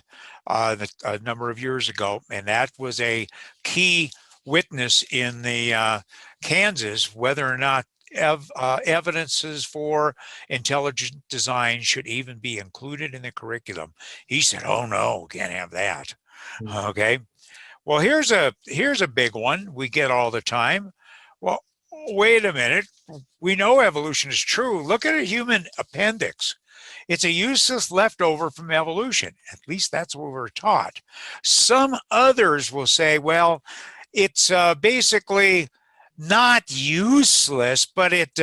[SPEAKER 1] a number of years ago, and that was a key witness in the Kansas whether or not evidences for intelligent design should even be included in the curriculum. He said, oh no, can't have that. Okay. Well, here's a big one we get all the time. Well, wait a minute. We know evolution is true. Look at a human appendix. It's a useless leftover from evolution. At least that's what we're taught. Some others will say, well, it's basically not useless, but it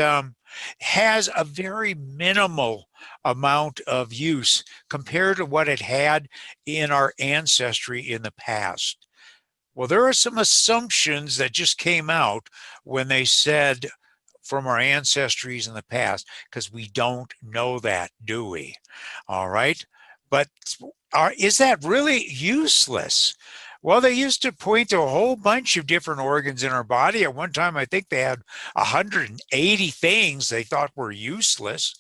[SPEAKER 1] has a very minimal amount of use compared to what it had in our ancestry in the past. Well, there are some assumptions that just came out when they said from our ancestries in the past, because we don't know that, do we? All right. But is that really useless? Well, they used to point to a whole bunch of different organs in our body. At one time, I think they had 180 things they thought were useless.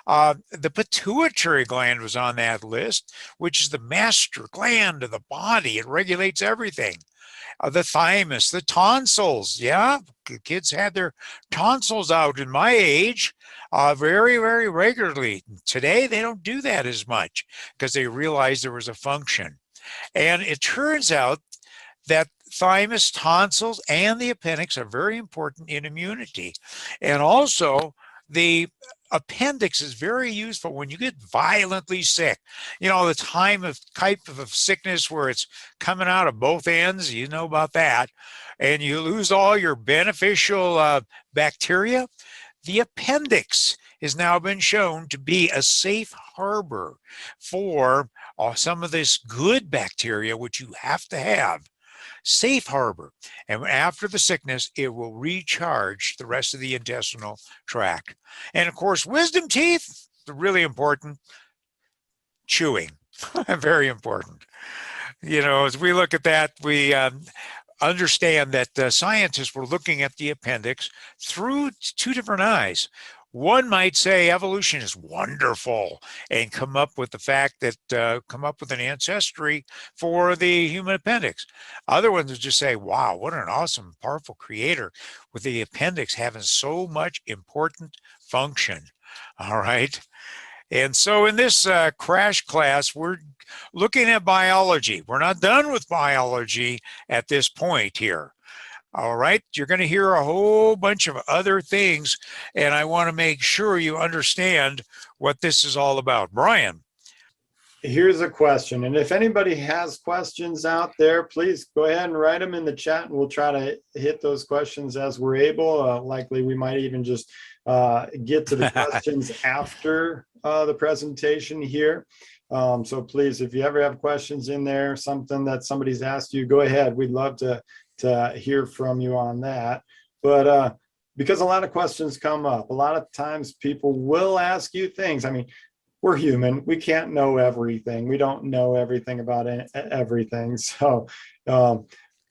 [SPEAKER 1] The pituitary gland was on that list, which is the master gland of the body. It regulates everything. The thymus, the tonsils. Yeah, kids had their tonsils out in my age very, very regularly. Today, they don't do that as much because they realized there was a function. And it turns out that thymus, tonsils, and the appendix are very important in immunity. And also, the appendix is very useful when you get violently sick. You know, the type of sickness where it's coming out of both ends, you know about that, and you lose all your beneficial bacteria. The appendix has now been shown to be a safe harbor for some of this good bacteria, which you have to have. Safe harbor. And after the sickness, it will recharge the rest of the intestinal tract. And of course, wisdom teeth, really important. Chewing, very important. You know, as we look at that, we understand that scientists were looking at the appendix through two different eyes. One might say evolution is wonderful and come up with the fact that come up with an ancestry for the human appendix. Other ones would just say, wow, what an awesome, powerful creator with the appendix having so much important function. All right. And so in this crash class, we're looking at biology. We're not done with biology at this point here. All right, you're going to hear a whole bunch of other things, and I want to make sure you understand what this is all about. Brian.
[SPEAKER 2] Here's a question, and if anybody has questions out there, please go ahead and write them in the chat, and we'll try to hit those questions as we're able. Likely, we might even just get to the questions after the presentation here. So please, if you ever have questions in there, something that somebody's asked you, go ahead. We'd love to hear from you on that. But because a lot of questions come up, a lot of times people will ask you things. I mean, we're human. We can't know everything. We don't know everything about everything. So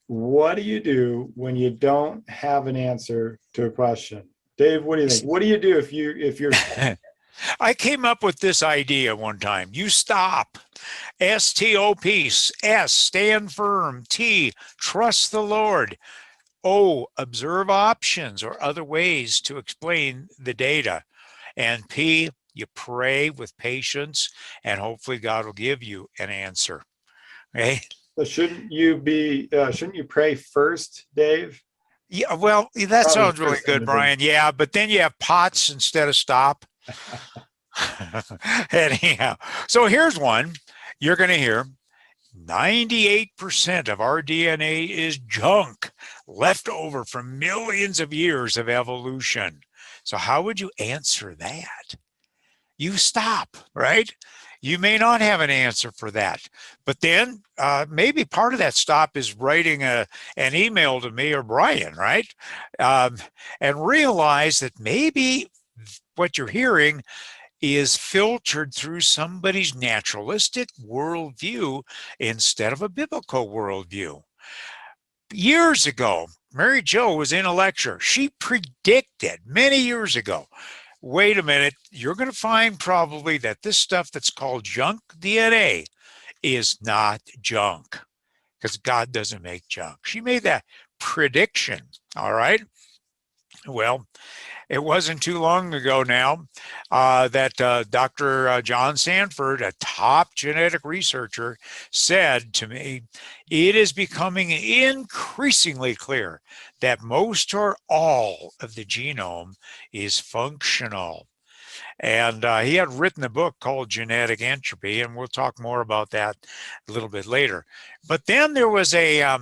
[SPEAKER 2] what do you do when you don't have an answer to a question? Dave, what do you think? What do you do if you're
[SPEAKER 1] I came up with this idea one time. You stop. S-T-O-P. S, stand firm. T, trust the Lord. O, observe options or other ways to explain the data. And P, you pray with patience, and hopefully God will give you an answer. Okay?
[SPEAKER 2] So shouldn't you pray first, Dave?
[SPEAKER 1] Yeah, well, that sounds really good, Brian. Yeah, but then you have pots instead of stop. Anyhow, so here's one you're going to hear. 98% of our DNA is junk left over from millions of years of evolution. So how would you answer that? You stop, right? You may not have an answer for that, but then maybe part of that stop is writing an email to me or Brian, right? And realize that maybe what you're hearing is filtered through somebody's naturalistic worldview instead of a biblical worldview. Years ago, Mary Jo was in a lecture. She predicted many years ago, wait a minute, you're going to find probably that this stuff that's called junk DNA is not junk because God doesn't make junk. She made that prediction, all right? Well, it wasn't too long ago now that Dr. John Sanford, a top genetic researcher, said to me, it is becoming increasingly clear that most or all of the genome is functional. And he had written a book called Genetic Entropy, and we'll talk more about that a little bit later. But then there was a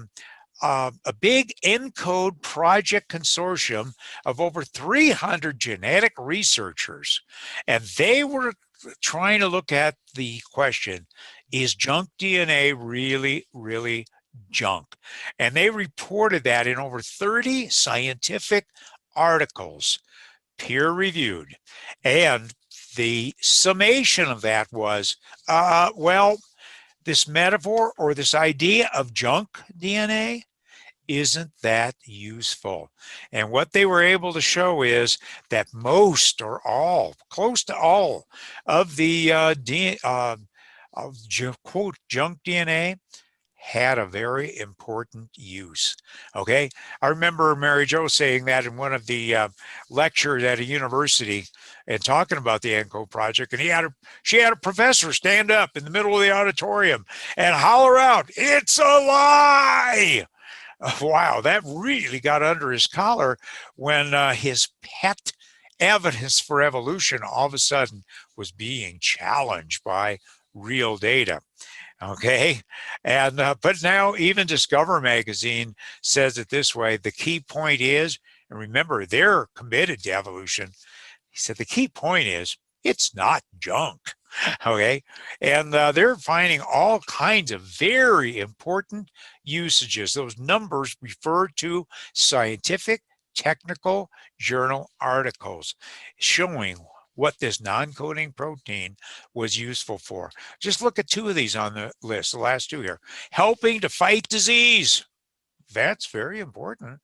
[SPEAKER 1] a big ENCODE project consortium of over 300 genetic researchers, and they were trying to look at the question, is junk DNA really, really junk? And they reported that in over 30 scientific articles, peer-reviewed. And the summation of that was, well, this metaphor or this idea of junk DNA isn't that useful. And what they were able to show is that most or all, close to all of the quote junk DNA had a very important use. Okay, I remember Mary Jo saying that in one of the lectures at a university and talking about the ENCODE project, and she had a professor stand up in the middle of the auditorium and holler out, "It's a lie!" Wow, that really got under his collar when his pet evidence for evolution all of a sudden was being challenged by real data. Okay, and but now even Discover magazine says it this way: the key point is, and remember, they're committed to evolution. He said the key point is it's not junk. Okay, and they're finding all kinds of very important usages. Those numbers refer to scientific, technical journal articles showing what this non-coding protein was useful for. Just look at two of these on the list, the last two here. Helping to fight disease. That's very important.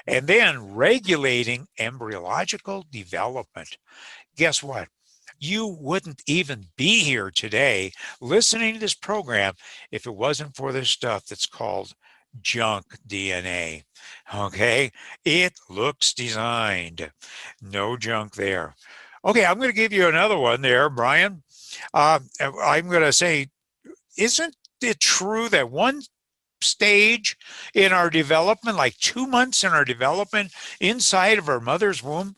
[SPEAKER 1] And then regulating embryological development. Guess what? You wouldn't even be here today listening to this program if it wasn't for this stuff that's called junk DNA. Okay, it looks designed. No junk there. Okay, I'm going to give you another one there, Brian. I'm going to say, isn't it true that one stage in our development, like 2 months in our development inside of our mother's womb,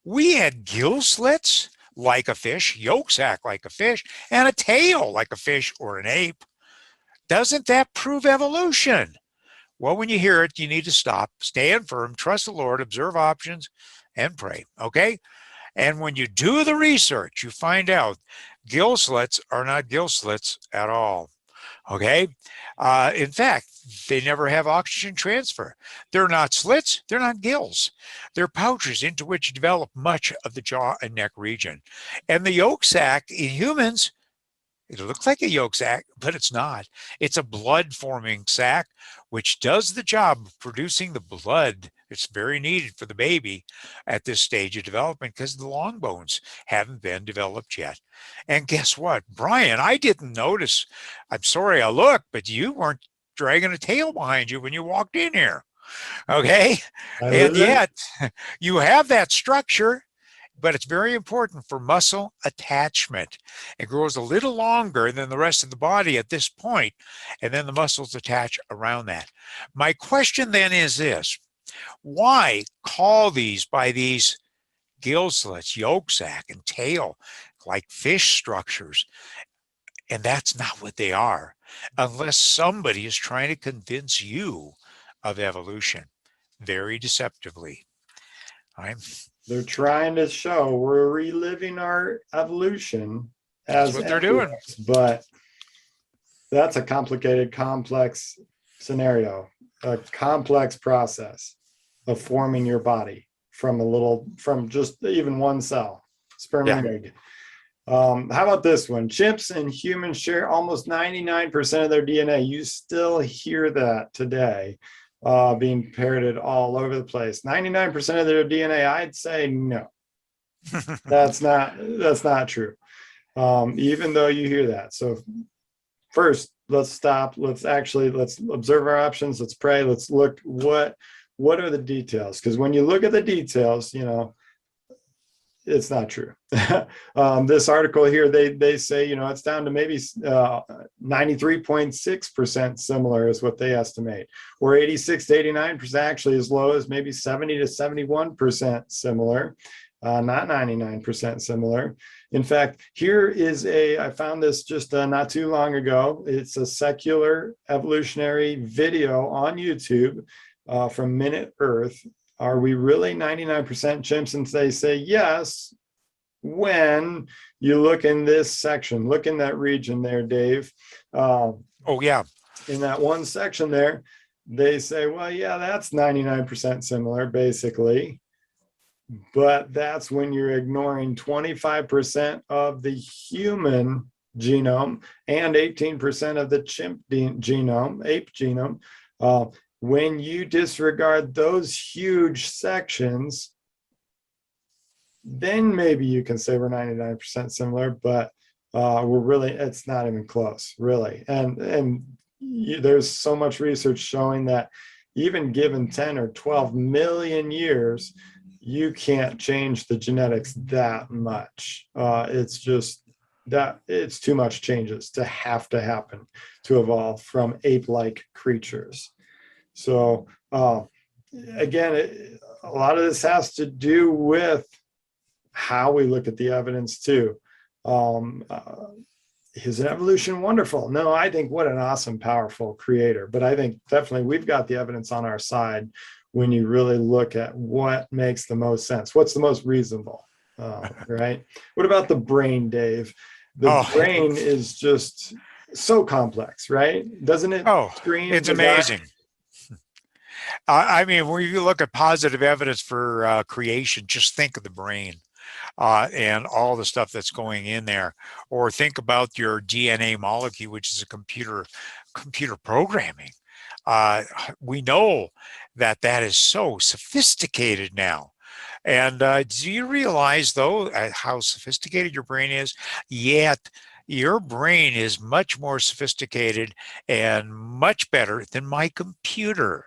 [SPEAKER 1] we had gill slits like a fish, yolk sac like a fish, and a tail like a fish or an ape? Doesn't that prove evolution? Well, when you hear it, you need to stop, stand firm, trust the Lord, observe options, and pray. Okay? And when you do the research, you find out gill slits are not gill slits at all. Okay. In fact, they never have oxygen transfer. They're not slits. They're not gills. They're pouches into which develop much of the jaw and neck region. And the yolk sac in humans, it looks like a yolk sac, but it's not. It's a blood-forming sac, which does the job of producing the blood that's very needed for the baby at this stage of development because the long bones haven't been developed yet. And guess what, Brian, I didn't notice. I'm sorry I looked, but you weren't dragging a tail behind you when you walked in here. Okay? And yet you have that structure, but it's very important for muscle attachment. It grows a little longer than the rest of the body at this point, and then the muscles attach around that. My question then is this: why call these by these gill slits, yolk sac, and tail like fish structures? And that's not what they are, unless somebody is trying to convince you of evolution very deceptively.
[SPEAKER 2] They're trying to show we're reliving our evolution as
[SPEAKER 1] what they're doing.
[SPEAKER 2] But that's a complicated, complex scenario, a complex process of forming your body from just even one cell, sperm and egg. How about this one? Chimps and humans share almost 99% of their DNA. You still hear that today. Being parroted all over the place. 99% of their DNA, I'd say no. That's not true. Even though you hear that. So first, let's stop. Let's observe our options. Let's pray. Let's look what are the details? Because when you look at the details, it's not true. This article here, they say, it's down to maybe 93.6% similar is what they estimate, or 86 to 89%, actually as low as maybe 70 to 71% similar. not 99% similar. In fact, here is I found this just not too long ago. It's a secular evolutionary video on YouTube from Minute Earth. Are we really 99% chimps? And they say yes, when you look in this section, look in that region there, Dave.
[SPEAKER 1] Oh, yeah.
[SPEAKER 2] In that one section there, they say, well, yeah, that's 99% similar, basically. But that's when you're ignoring 25% of the human genome and 18% of the chimp genome, ape genome. When you disregard those huge sections, then maybe you can say we're 99% similar, but we're really, it's not even close, really. And there's so much research showing that even given 10 or 12 million years, you can't change the genetics that much. It's just that it's too much changes to happen to evolve from ape-like creatures. So again, a lot of this has to do with how we look at the evidence too. Is evolution wonderful? No, I think what an awesome, powerful creator. But I think definitely we've got the evidence on our side when you really look at what makes the most sense. What's the most reasonable, right? What about the brain, Dave? The brain is just so complex, right? Doesn't it?
[SPEAKER 1] It's amazing. I mean, when you look at positive evidence for creation, just think of the brain. And all the stuff that's going in there, or think about your DNA molecule, which is a computer programming. We know that is so sophisticated now. And do you realize, though, how sophisticated your brain is? Yet your brain is much more sophisticated and much better than my computer.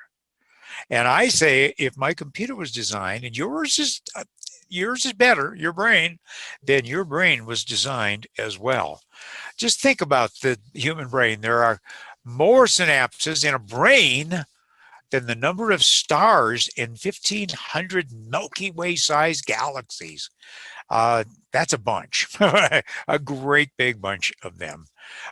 [SPEAKER 1] And I say, if my computer was designed, and yours is better, your brain, then your brain was designed as well. Just think about the human brain. There are more synapses in a brain than the number of stars in 1,500 Milky Way sized galaxies. That's a bunch, a great big bunch of them.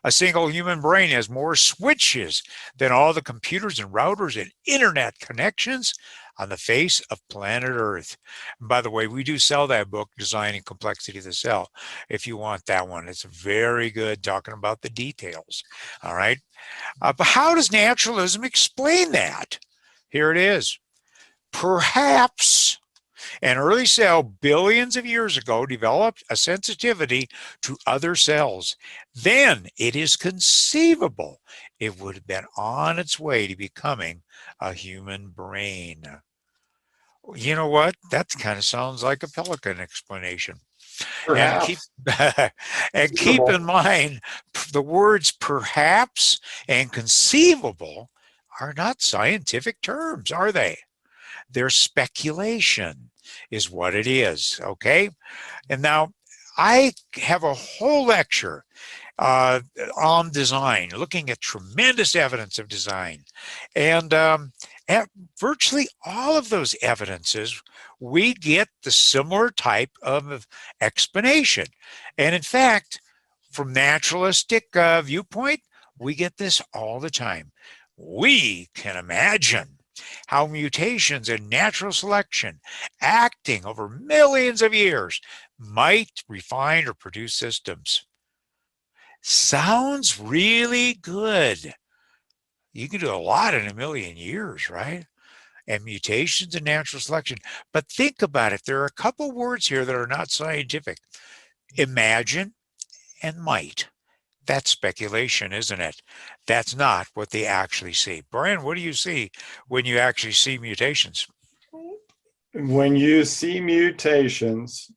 [SPEAKER 1] A single human brain has more switches than all the computers and routers and internet connections on the face of planet Earth. And by the way, we do sell that book, Designing Complexity of the Cell, if you want that one. It's very good, talking about the details. All right. But how does naturalism explain that? Here it is. Perhaps an early cell billions of years ago developed a sensitivity to other cells. Then it is conceivable it would have been on its way to becoming a human brain. You know what? That kind of sounds like a pelican explanation.
[SPEAKER 2] Perhaps.
[SPEAKER 1] And keep in mind, the words perhaps and conceivable are not scientific terms, are they? They're speculation is what it is, okay? And now I have a whole lecture on design, looking at tremendous evidence of design. And at virtually all of those evidences, we get the similar type of explanation. And in fact, from naturalistic viewpoint, we get this all the time. We can imagine how mutations in natural selection acting over millions of years might refine or produce systems. Sounds really good. You can do a lot in a million years, right? And mutations in natural selection. But think about it. There are a couple words here that are not scientific. Imagine and might. That's speculation, isn't it? That's not what they actually see. Brian, what do you see when you actually see mutations?
[SPEAKER 2] When you see mutations,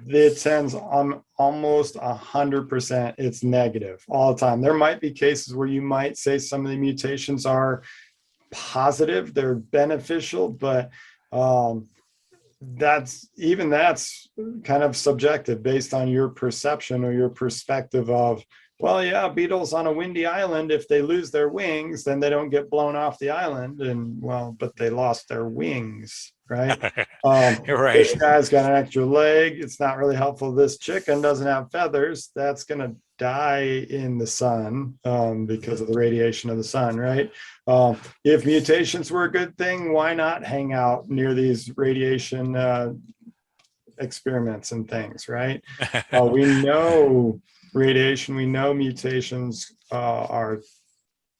[SPEAKER 2] it tends on almost 100%. It's negative all the time. There might be cases where you might say some of the mutations are positive, they're beneficial, but that's kind of subjective based on your perception or your perspective of Well, yeah, beetles on a windy island, if they lose their wings, then they don't get blown off the island. And well, but they lost their wings, right?
[SPEAKER 1] Right.
[SPEAKER 2] This guy's got an extra leg. It's not really helpful. This chicken doesn't have feathers. That's going to die in the sun because of the radiation of the sun, right? If mutations were a good thing, why not hang out near these radiation experiments and things, right? We know radiation, we know mutations are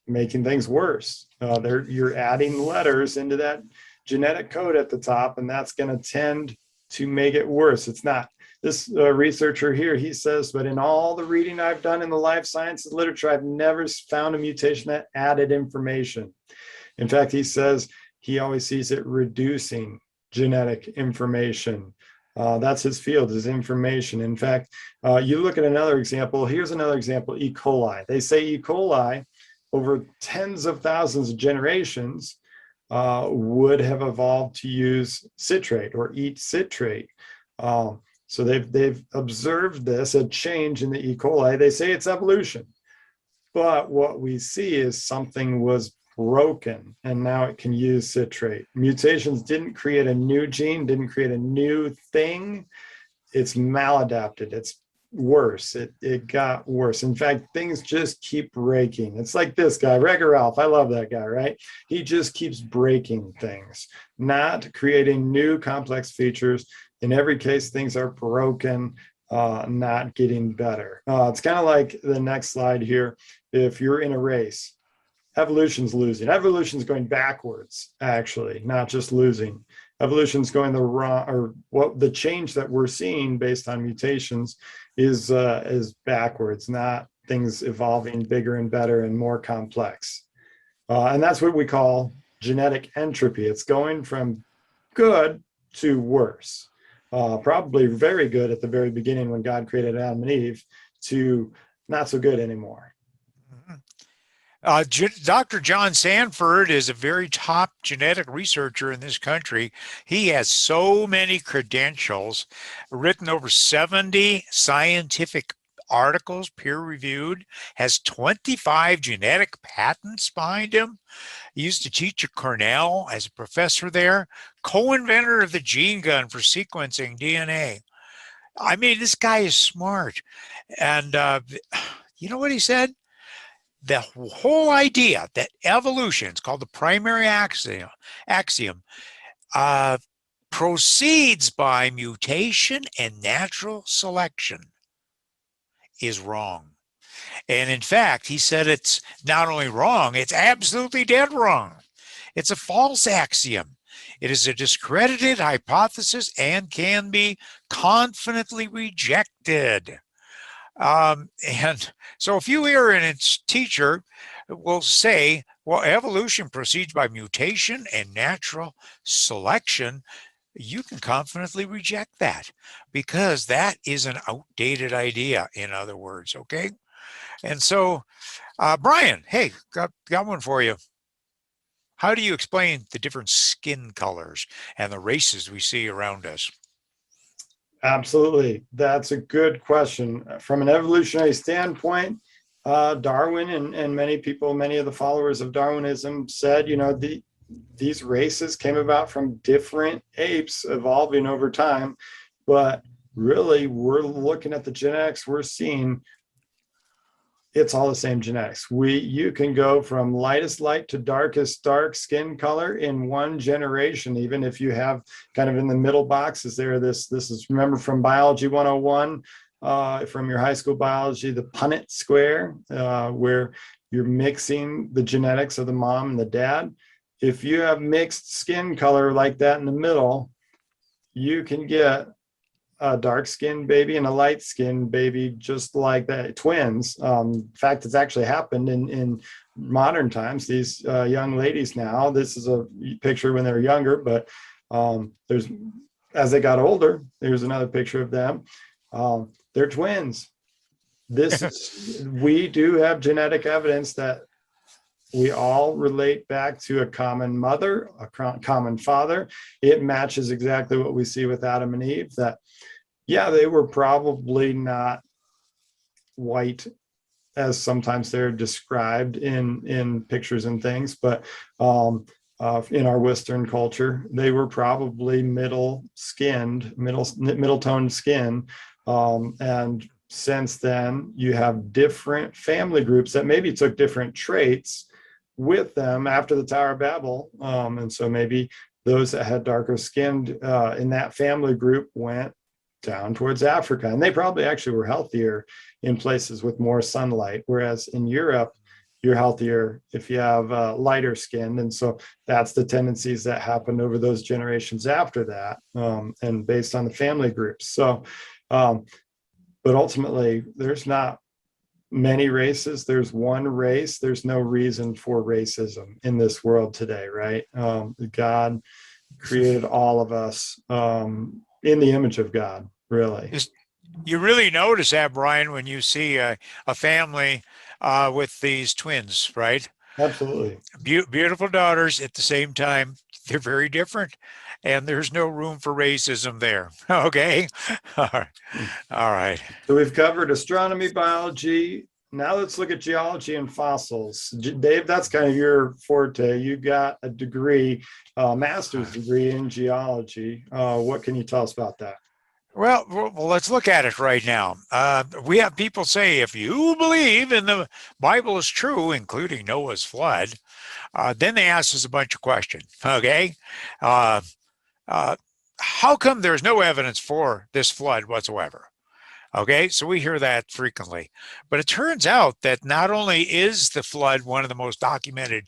[SPEAKER 2] making things worse. You're adding letters into that genetic code at the top, and that's going to tend to make it worse. It's not. This researcher here, he says, but in all the reading I've done in the life sciences literature, I've never found a mutation that added information. In fact, he says he always sees it reducing genetic information. That's his field, is information. In fact, you look at another example. Here's another example, E. coli. They say E. coli over tens of thousands of generations would have evolved to use citrate or eat citrate. So they've observed this, a change in the E. coli. They say it's evolution. But what we see is something was broken and now it can use citrate. Mutations didn't create a new gene, didn't create a new thing. It's maladapted. It's worse. It got worse. In fact, things just keep breaking. It's like this guy, Wreck-It Ralph. I love that guy, right? He just keeps breaking things, not creating new complex features. In every case, things are broken, not getting better. It's kind of like the next slide here. If you're in a race, evolution's losing. Evolution's going backwards, actually, not just losing. Evolution's going the wrong, or what the change that we're seeing based on mutations is backwards, not things evolving bigger and better and more complex. And that's what we call genetic entropy. It's going from good to worse. Probably very good at the very beginning when God created Adam and Eve, to not so good anymore.
[SPEAKER 1] Dr. John Sanford is a very top genetic researcher in this country. He has so many credentials, written over 70 scientific articles, peer-reviewed, has 25 genetic patents behind him. He used to teach at Cornell as a professor there, co-inventor of the gene gun for sequencing DNA. I mean, this guy is smart. And you know what he said? The whole idea that evolution, it's called the primary axiom, proceeds by mutation and natural selection, is wrong. And in fact, he said it's not only wrong, it's absolutely dead wrong. It's a false axiom. It is a discredited hypothesis and can be confidently rejected. And so if you hear a teacher will say, well, evolution proceeds by mutation and natural selection, you can confidently reject that because that is an outdated idea, in other words, okay? And so, Brian, hey, got one for you. How do you explain the different skin colors and the races we see around us?
[SPEAKER 2] Absolutely. That's a good question. From an evolutionary standpoint, Darwin and many people, many of the followers of Darwinism said, you know, these races came about from different apes evolving over time. But really, we're looking at the genetics, we're seeing it's all the same genetics. You can go from lightest light to darkest dark skin color in one generation, even if you have kind of in the middle boxes there. This is, remember from Biology 101, from your high school biology, the Punnett square, where you're mixing the genetics of the mom and the dad. If you have mixed skin color like that in the middle, you can get a dark-skinned baby and a light-skinned baby, just like that, twins. In fact, it's actually happened in modern times. These young ladies now, this is a picture when they were younger, but there's, as they got older, there's another picture of them. They're twins. This is, we do have genetic evidence that we all relate back to a common mother, a common father. It matches exactly what we see with Adam and Eve, that yeah, they were probably not white as sometimes they're described in pictures and things, but in our Western culture, they were probably middle toned skin. And since then, you have different family groups that maybe took different traits with them after the Tower of Babel. And so maybe those that had darker skin in that family group went down towards Africa, and they probably actually were healthier in places with more sunlight, whereas in Europe you're healthier if you have lighter skin. And so that's the tendencies that happened over those generations after that, and based on the family groups. So but ultimately there's not many races, there's one race. There's no reason for racism in this world today, right? God created all of us in the image of God, really.
[SPEAKER 1] You really notice that, Brian, when you see a family with these twins, right?
[SPEAKER 2] Absolutely.
[SPEAKER 1] Beautiful daughters at the same time. They're very different, and there's no room for racism there. Okay. All right. All right.
[SPEAKER 2] So we've covered astronomy, biology. Now let's look at geology and fossils. Dave, that's kind of your forte. You got a degree, master's degree in geology. What can you tell us about that?
[SPEAKER 1] Well, let's look at it right now. We have people say, if you believe in the Bible is true, including Noah's flood, then they ask us a bunch of questions. Okay. Uh, how come there's no evidence for this flood whatsoever? Okay, so we hear that frequently. But it turns out that not only is the flood one of the most documented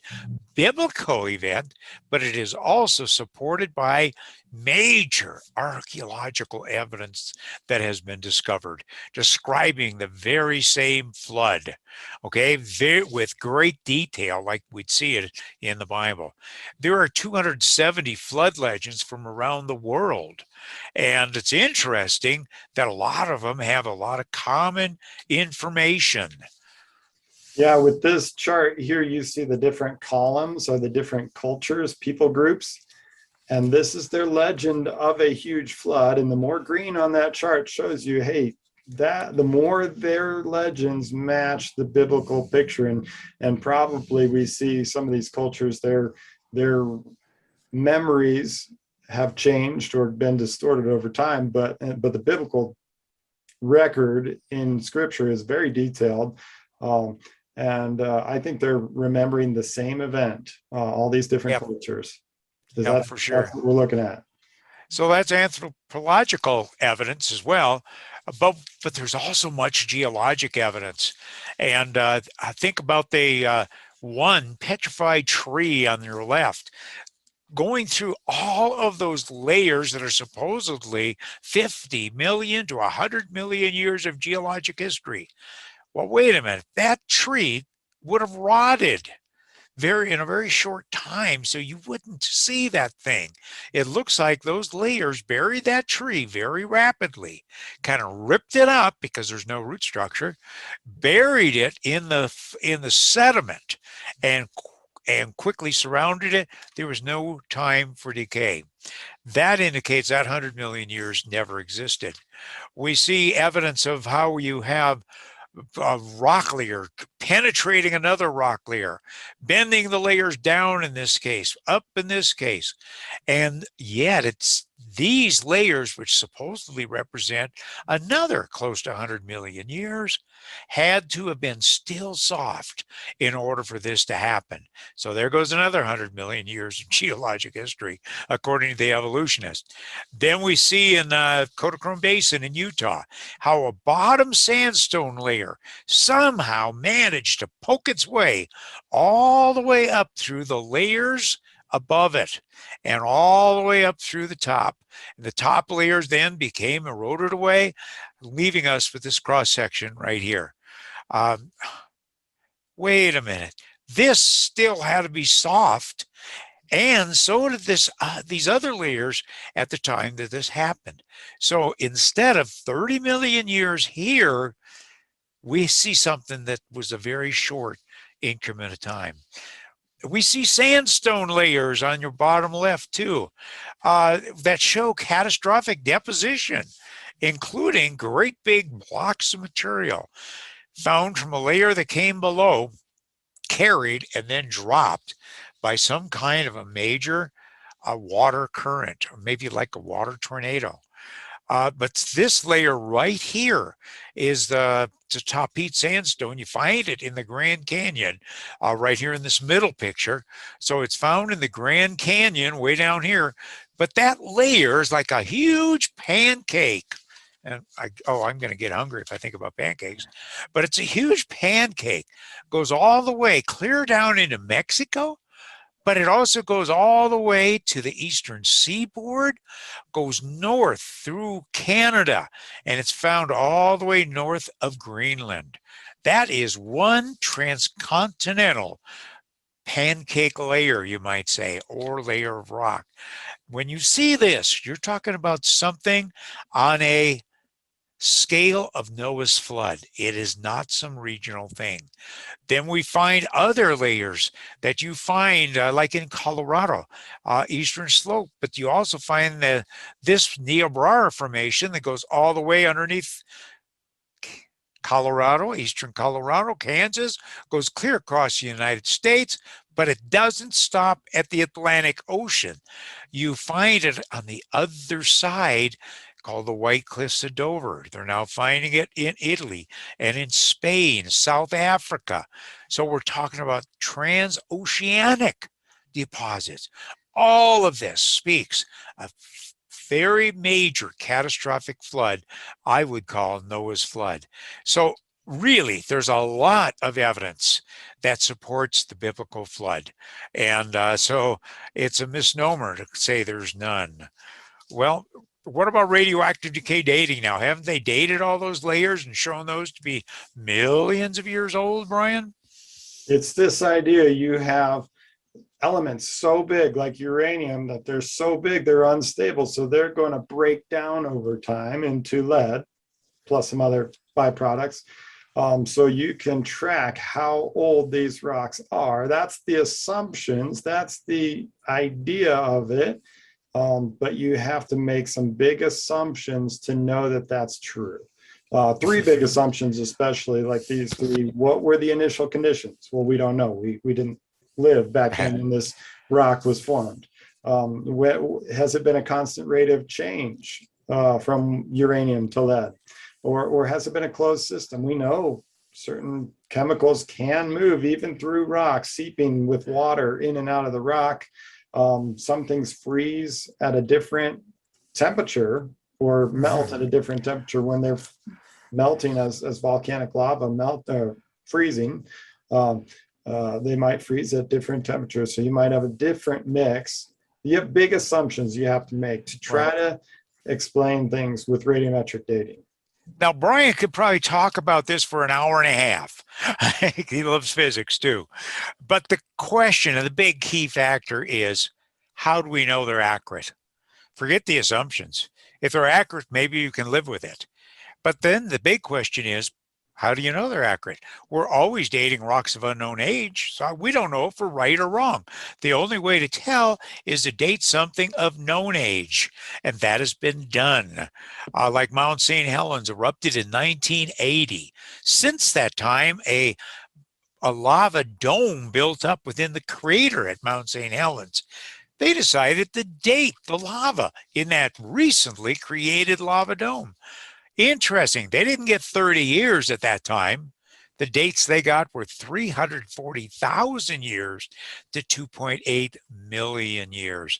[SPEAKER 1] biblical event, but it is also supported by major archaeological evidence that has been discovered describing the very same flood, okay, with great detail like we'd see it in the Bible. There are 270 flood legends from around the world, and it's interesting that a lot of them have a lot of common information.
[SPEAKER 2] Yeah, with this chart here, you see the different columns or the different cultures, people groups. And this is their legend of a huge flood. And the more green on that chart shows you, hey, that the more their legends match the biblical picture. And probably we see some of these cultures, their memories have changed or been distorted over time, but the biblical record in scripture is very detailed. And I think they're remembering the same event, all these different cultures.
[SPEAKER 1] For sure.
[SPEAKER 2] That's what we're looking at.
[SPEAKER 1] So that's anthropological evidence as well, but there's also much geologic evidence. And I think about the one petrified tree on your left, going through all of those layers that are supposedly 50 million to 100 million years of geologic history. Well, wait a minute, that tree would have rotted in a very short time, so you wouldn't see that thing. It looks like those layers buried that tree very rapidly, kind of ripped it up because there's no root structure, buried it in the sediment, and quickly surrounded it. There was no time for decay. That indicates that 100 million years never existed. We see evidence of how you have a rock layer penetrating another rock layer, bending the layers down in this case, up in this case. And yet it's these layers, which supposedly represent another close to 100 million years, had to have been still soft in order for this to happen. So there goes another 100 million years of geologic history, according to the evolutionists. Then we see in the Kodachrome Basin in Utah how a bottom sandstone layer somehow managed to poke its way all the way up through the layers above it and all the way up through the top. The top layers then became eroded away, leaving us with this cross section right here. Wait a minute. This still had to be soft, and so did these other layers at the time that this happened. So instead of 30 million years here, we see something that was a very short increment of time. We see sandstone layers on your bottom left too, that show catastrophic deposition, including great big blocks of material. found from a layer that came below, carried and then dropped by some kind of a major water current, or maybe like a water tornado. But this layer right here is the Tapete sandstone. You find it in the Grand Canyon, right here in this middle picture. So it's found in the Grand Canyon way down here. But that layer is like a huge pancake. And I'm going to get hungry if I think about pancakes. But it's a huge pancake. Goes all the way clear down into Mexico, but it also goes all the way to the eastern seaboard, goes north through Canada, and it's found all the way north of Greenland. That is one transcontinental pancake layer, you might say, or layer of rock. When you see this, you're talking about something on a scale of Noah's flood. It is not some regional thing. Then we find other layers that you find like in Colorado, eastern slope, but you also find this Niobrara formation that goes all the way underneath Colorado, eastern Colorado, Kansas, goes clear across the United States, but it doesn't stop at the Atlantic Ocean. You find it on the other side, called the White Cliffs of Dover. They're now finding it in Italy and in Spain, South Africa. So we're talking about transoceanic deposits. All of this speaks of very major catastrophic flood, I would call Noah's flood. So really, there's a lot of evidence that supports the biblical flood. And so it's a misnomer to say there's none. Well, what about radioactive decay dating now? Haven't they dated all those layers and shown those to be millions of years old, Brian?
[SPEAKER 2] It's this idea you have elements so big like uranium that they're so big they're unstable, so they're going to break down over time into lead plus some other byproducts. So you can track how old these rocks are. That's the assumptions, that's the idea of it. But you have to make some big assumptions to know that that's true. Three big assumptions, especially like these three. What were the initial conditions? Well, we don't know. We didn't live back when this rock was formed. Has it been a constant rate of change from uranium to lead? Or has it been a closed system? We know certain chemicals can move even through rock, seeping with water in and out of the rock. Some things freeze at a different temperature or melt at a different temperature when they're melting as volcanic lava freezing. They might freeze at different temperatures. So you might have a different mix. You have big assumptions you have to make to try to explain things with radiometric dating.
[SPEAKER 1] Now, Brian could probably talk about this for an hour and a half. He loves physics too. But the question and the big key factor is, how do we know they're accurate? Forget the assumptions. If they're accurate, maybe you can live with it. But then the big question is, how do you know they're accurate? We're always dating rocks of unknown age, so we don't know if we're right or wrong. The only way to tell is to date something of known age, and that has been done. Like Mount St. Helens erupted in 1980. Since that time, a lava dome built up within the crater at Mount St. Helens. They decided to date the lava in that recently created lava dome. Interesting. They didn't get 30 years at that time. The dates they got were 340,000 years to 2.8 million years.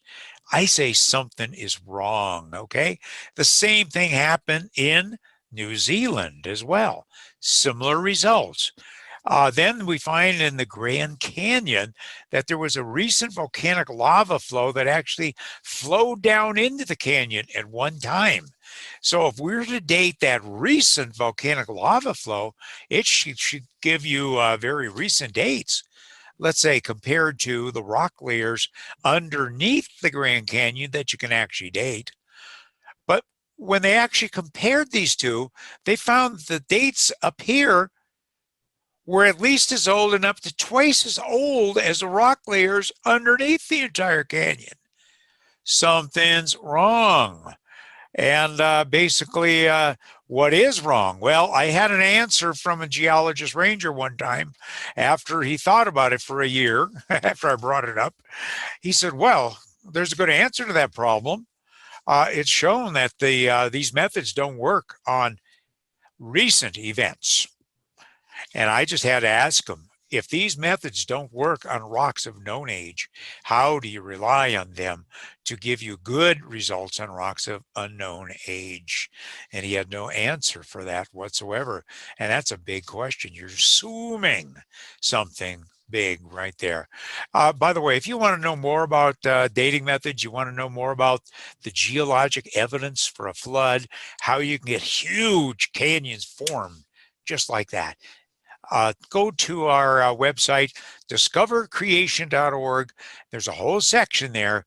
[SPEAKER 1] I say something is wrong, okay? The same thing happened in New Zealand as well. Similar results. Then we find in the Grand Canyon that there was a recent volcanic lava flow that actually flowed down into the canyon at one time. So if we were to date that recent volcanic lava flow, it should give you very recent dates. Let's say compared to the rock layers underneath the Grand Canyon that you can actually date. But when they actually compared these two, they found the dates up here were at least as old and up to twice as old as the rock layers underneath the entire canyon. Something's wrong. And basically, What is wrong? Well, I had an answer from a geologist ranger one time after he thought about it for a year, after I brought it up. He said, well, there's a good answer to that problem. It's shown that these methods don't work on recent events. And I just had to ask him, if these methods don't work on rocks of known age, how do you rely on them to give you good results on rocks of unknown age? And he had no answer for that whatsoever. And that's a big question. You're assuming something big right there. By the way, if you want to know more about dating methods, you want to know more about the geologic evidence for a flood, how you can get huge canyons formed just like that. Go to our website, discovercreation.org. There's a whole section there.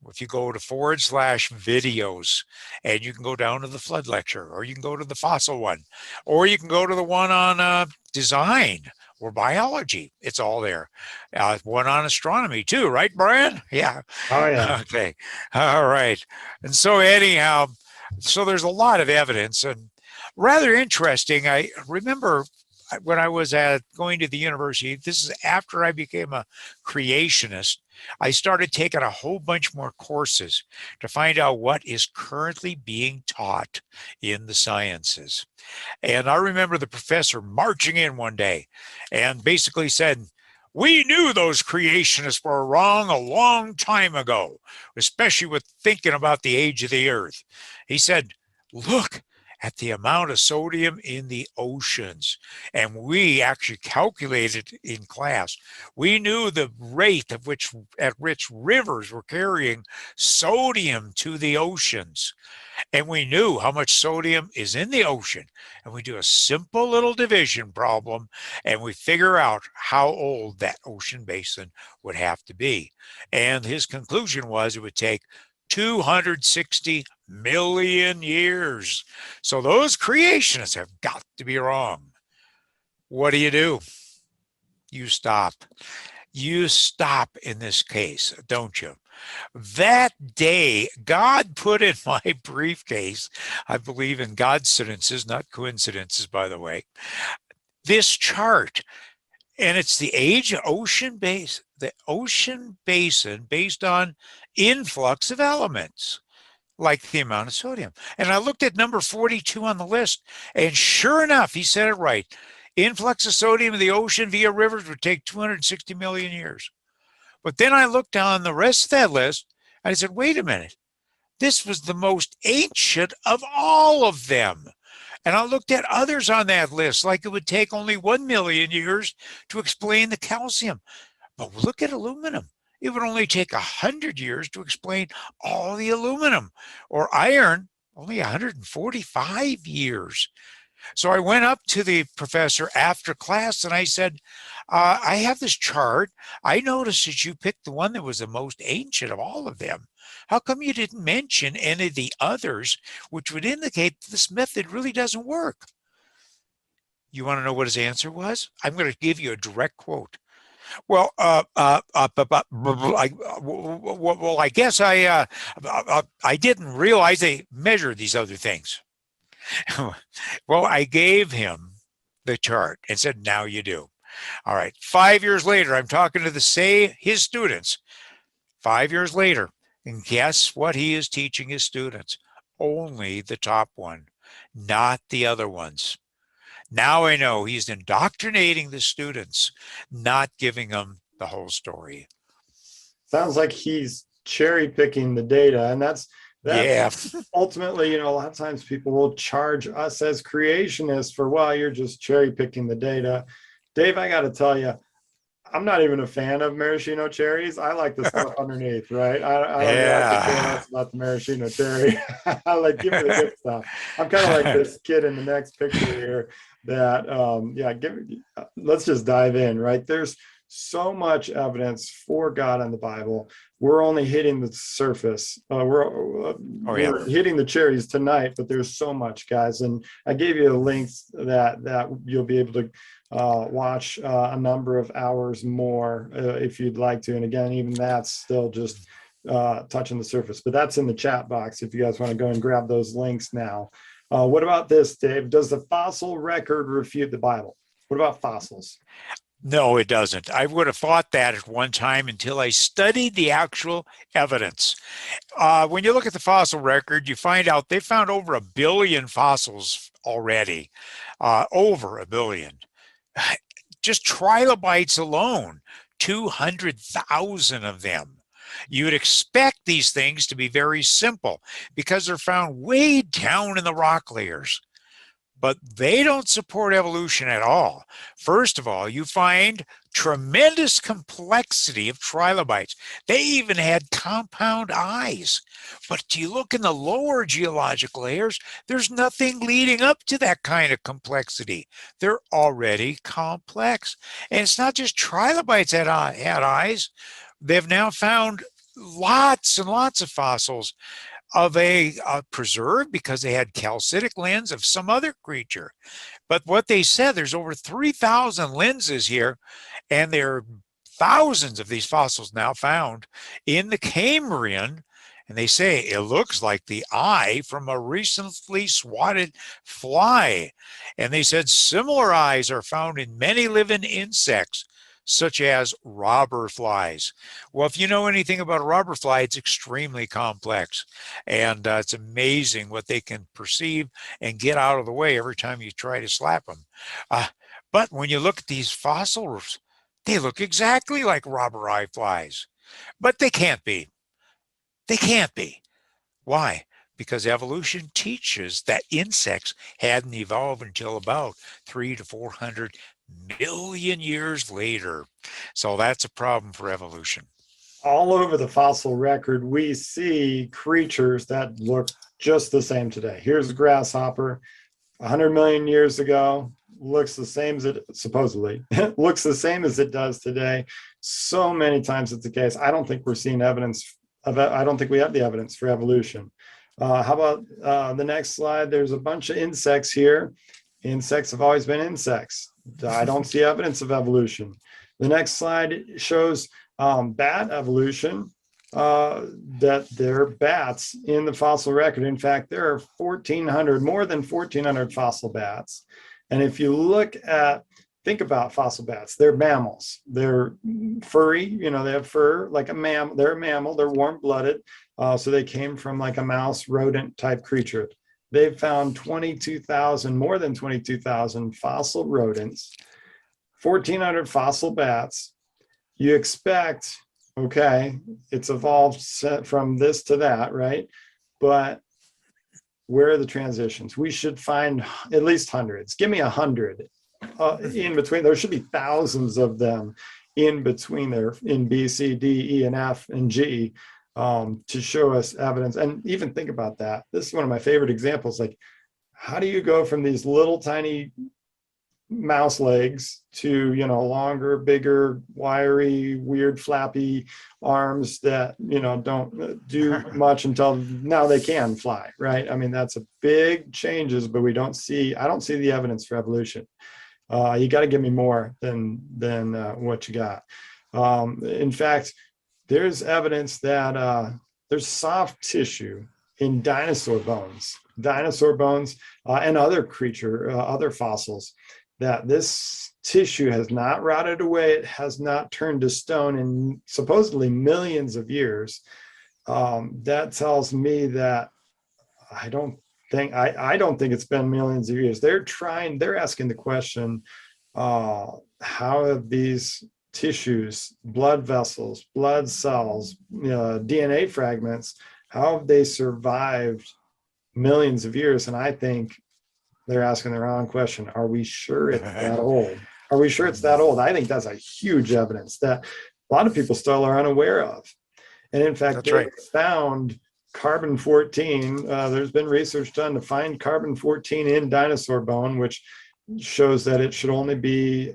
[SPEAKER 1] If you go to /videos, and you can go down to the flood lecture, or you can go to the fossil one, or you can go to the one on design or biology. It's all there. One on astronomy too, right, Brian? Yeah.
[SPEAKER 2] Oh yeah.
[SPEAKER 1] Okay. All right. And so anyhow, so there's a lot of evidence, and rather interesting. I remember when I was going to the university, this is after I became a creationist, I started taking a whole bunch more courses to find out what is currently being taught in the sciences. And I remember the professor marching in one day and basically said, we knew those creationists were wrong a long time ago, especially with thinking about the age of the earth. He said, look at the amount of sodium in the oceans. And we actually calculated in class. We knew the rate at which rivers were carrying sodium to the oceans. And we knew how much sodium is in the ocean. And we do a simple little division problem, and we figure out how old that ocean basin would have to be. And his conclusion was it would take 260 million years. So those creationists have got to be wrong. What do? You stop. You stop in this case, don't you? That day, God put in my briefcase, I believe in Godcidences, not coincidences, by the way, this chart. And it's the age of the ocean basin based on influx of elements, like the amount of sodium. And I looked at number 42 on the list, and sure enough, he said it right. Influx of sodium in the ocean via rivers would take 260 million years. But then I looked down the rest of that list, and I said, wait a minute. This was the most ancient of all of them. And I looked at others on that list, like it would take only 1 million years to explain the calcium. But look at aluminum. It would only take 100 years to explain all the aluminum, or iron, only 145 years. So I went up to the professor after class and I said, I have this chart. I noticed that you picked the one that was the most ancient of all of them. How come you didn't mention any of the others, which would indicate this method really doesn't work? You want to know what his answer was? I'm going to give you a direct quote. Well, I guess I didn't realize they measured these other things. Well, I gave him the chart and said, now you do. All right. 5 years later, I'm talking to his students. 5 years later, and guess what he is teaching his students? Only the top one, not the other ones. Now I know he's indoctrinating the students, not giving them the whole story.
[SPEAKER 2] Sounds like he's cherry picking the data, and that's
[SPEAKER 1] yeah.
[SPEAKER 2] Ultimately, a lot of times people will charge us as creationists for, well, you're just cherry picking the data. Dave, I got to tell you, I'm not even a fan of maraschino cherries. I like the stuff underneath, right? I don't know about the maraschino cherry. I like, give me the good stuff. I'm kind of like this kid in the next picture here that, let's just dive in, right? There's so much evidence for God in the Bible. We're only hitting the surface. We're hitting the cherries tonight, but there's so much, guys. And I gave you the links that you'll be able to watch a number of hours more if you'd like to. And again, even that's still just touching the surface, but that's in the chat box if you guys want to go and grab those links now. What about this, Dave? Does the fossil record refute the Bible? What about fossils?
[SPEAKER 1] No, it doesn't. I would have thought that at one time until I studied the actual evidence. When you look at the fossil record, you find out they found over 1 billion fossils already, over 1 billion. Just trilobites alone, 200,000 of them. You would expect these things to be very simple because they're found way down in the rock layers. But they don't support evolution at all. First of all, you find tremendous complexity of trilobites. They even had compound eyes. But do you look in the lower geologic layers, there's nothing leading up to that kind of complexity. They're already complex. And it's not just trilobites that had eyes. They've now found lots and lots of fossils of a preserve because they had calcitic lens of some other creature. But what they said, there's over 3,000 lenses here, and there are thousands of these fossils now found in the Cambrian. And they say it looks like the eye from a recently swatted fly. And they said similar eyes are found in many living insects, such as robber flies. Well, if you know anything about a robber fly, it's extremely complex. And it's amazing what they can perceive and get out of the way every time you try to slap them. But when you look at these fossils, they look exactly like robber eye flies. But they can't be. They can't be. Why? Because evolution teaches that insects hadn't evolved until about 300 to 400 million years later. So that's a problem for evolution.
[SPEAKER 2] All over the fossil record, we see creatures that look just the same today. Here's a grasshopper, 100 million years ago, looks the same as it supposedly looks the same as it does today. So many times it's the case. I don't think we're seeing evidence of it. I don't think we have the evidence for evolution. How about the next slide? There's a bunch of insects here. Insects have always been insects. I don't see evidence of evolution. The next slide shows bat evolution, that there are bats in the fossil record. In fact, there are 1,400, more than 1,400 fossil bats. And if you look at, think about fossil bats, they're mammals. They're furry, you know, they have fur like a mammal. They're a mammal, they're warm-blooded. So they came from like a mouse rodent type creature. They've found 22,000, more than 22,000 fossil rodents, 1,400 fossil bats. You expect, okay, it's evolved from this to that, right? But where are the transitions? We should find at least hundreds. Give me 100 in between. There should be thousands of them in between there in B, C, D, E, and F, and G. To show us evidence. And even think about that. This is one of my favorite examples. Like, how do you go from these little tiny mouse legs to, you know, longer, bigger, wiry, weird, flappy arms that, you know, don't do much until now they can fly, right? I mean, that's a big changes, but I don't see the evidence for evolution. You got to give me more than what you got. In fact, there's evidence that there's soft tissue in dinosaur bones, and other other fossils, that this tissue has not rotted away. It has not turned to stone in supposedly millions of years. That tells me that I don't think it's been millions of years. They're asking the question, how have these tissues, blood vessels, blood cells, DNA fragments, how have they survived millions of years? And I think they're asking the wrong question. Are we sure it's that old? Are we sure it's that old? I think that's a huge evidence that a lot of people still are unaware of. And in fact, they found carbon-14. There's been research done to find carbon-14 in dinosaur bone, which shows that it should only be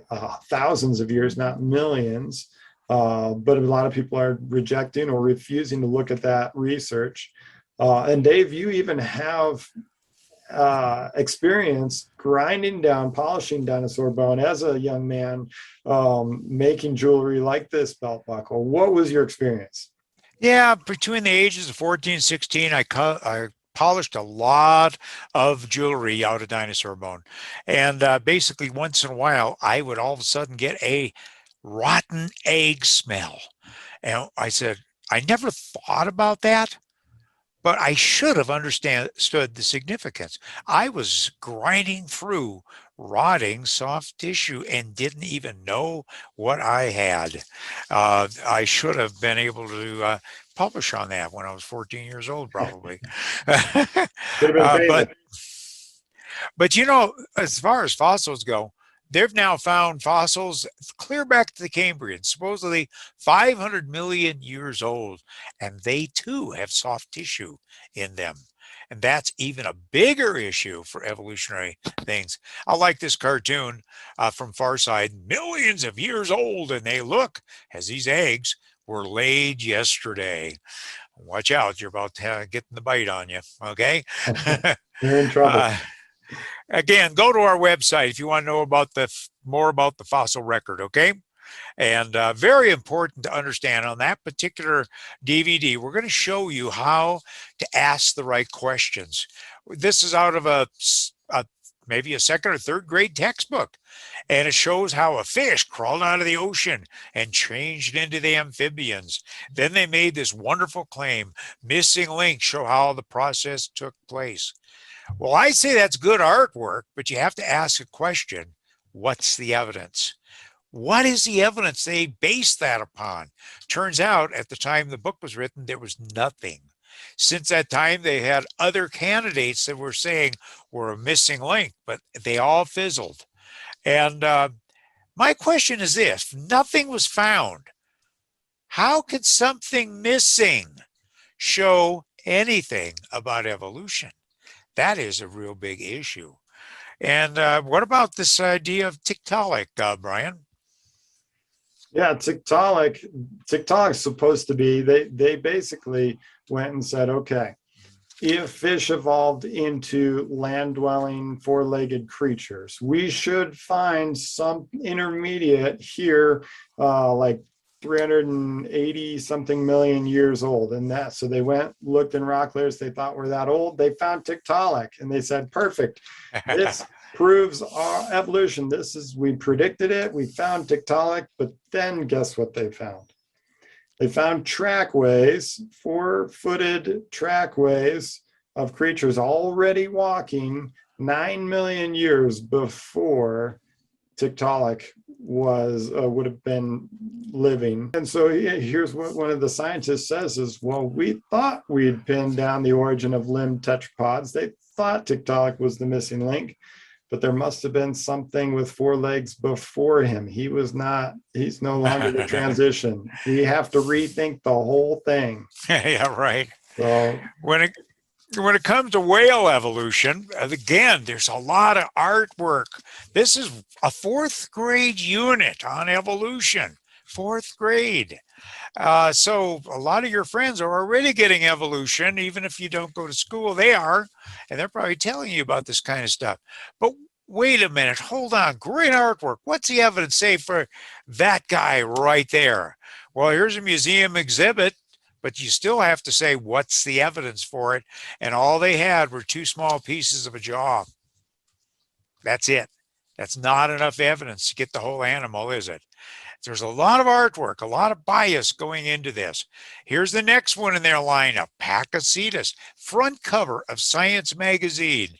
[SPEAKER 2] thousands of years, not millions. But a lot of people are rejecting or refusing to look at that research. And Dave, you even have experience grinding down, polishing dinosaur bone as a young man, making jewelry like this belt buckle. What was your experience?
[SPEAKER 1] Yeah, between the ages of 14 and 16, I polished a lot of jewelry out of dinosaur bone. And basically, once in a while, I would all of a sudden get a rotten egg smell. And I said, I never thought about that, but I should have understood the significance. I was grinding through rotting soft tissue and didn't even know what I had. I should have been able to publish on that when I was 14 years old, probably.
[SPEAKER 2] Could have been famous.
[SPEAKER 1] But you know, as far as fossils go, they've now found fossils clear back to the Cambrian, supposedly 500 million years old, and they too have soft tissue in them. And that's even a bigger issue for evolutionary things. I like this cartoon from Farside, millions of years old, and they look as these eggs were laid yesterday. Watch out, you're about to get the bite on you, okay?
[SPEAKER 2] You're in trouble.
[SPEAKER 1] Again, go to our website if you want to know about more about the fossil record, okay? And very important to understand on that particular DVD, we're going to show you how to ask the right questions. This is out of maybe a second or third grade textbook, and it shows how a fish crawled out of the ocean and changed into the amphibians. Then they made this wonderful claim, missing links show how the process took place. Well, I say that's good artwork, but you have to ask a question. What's the evidence? What is the evidence they based that upon? Turns out at the time the book was written, there was nothing. Since that time, they had other candidates that were saying were a missing link, but they all fizzled. And my question is this: if nothing was found, how could something missing show anything about evolution? That is a real big issue. And what about this idea of Tiktaalik, Brian?
[SPEAKER 2] Yeah, Tiktaalik's supposed to be, they basically went and said, okay, if fish evolved into land-dwelling four-legged creatures, we should find some intermediate here, like 380 something million years old. And that, so they went, looked in rock layers they thought were that old. They found Tiktaalik and they said, perfect. This proves our evolution. We predicted it. We found Tiktaalik, but then guess what they found? They found trackways, 4-footed trackways of creatures already walking 9 million years before Tiktaalik would have been living. And so here's what one of the scientists says is, well, we thought we'd pinned down the origin of limbed tetrapods. They thought Tiktaalik was the missing link, but there must have been something with 4 legs before him. He's no longer the transition. We have to rethink the whole thing.
[SPEAKER 1] Yeah, right.
[SPEAKER 2] So
[SPEAKER 1] When it comes to whale evolution, again, there's a lot of artwork. This is a 4th grade unit on evolution, 4th grade. So a lot of your friends are already getting evolution, even if you don't go to school, they are, and they're probably telling you about this kind of stuff. But wait a minute, hold on, great artwork. What's the evidence say for that guy right there? Well, here's a museum exhibit, but you still have to say, what's the evidence for it? And all they had were 2 small pieces of a jaw. That's it. That's not enough evidence to get the whole animal, is it? There's a lot of artwork, a lot of bias going into this. Here's the next one in their lineup, Pakicetus, front cover of Science magazine.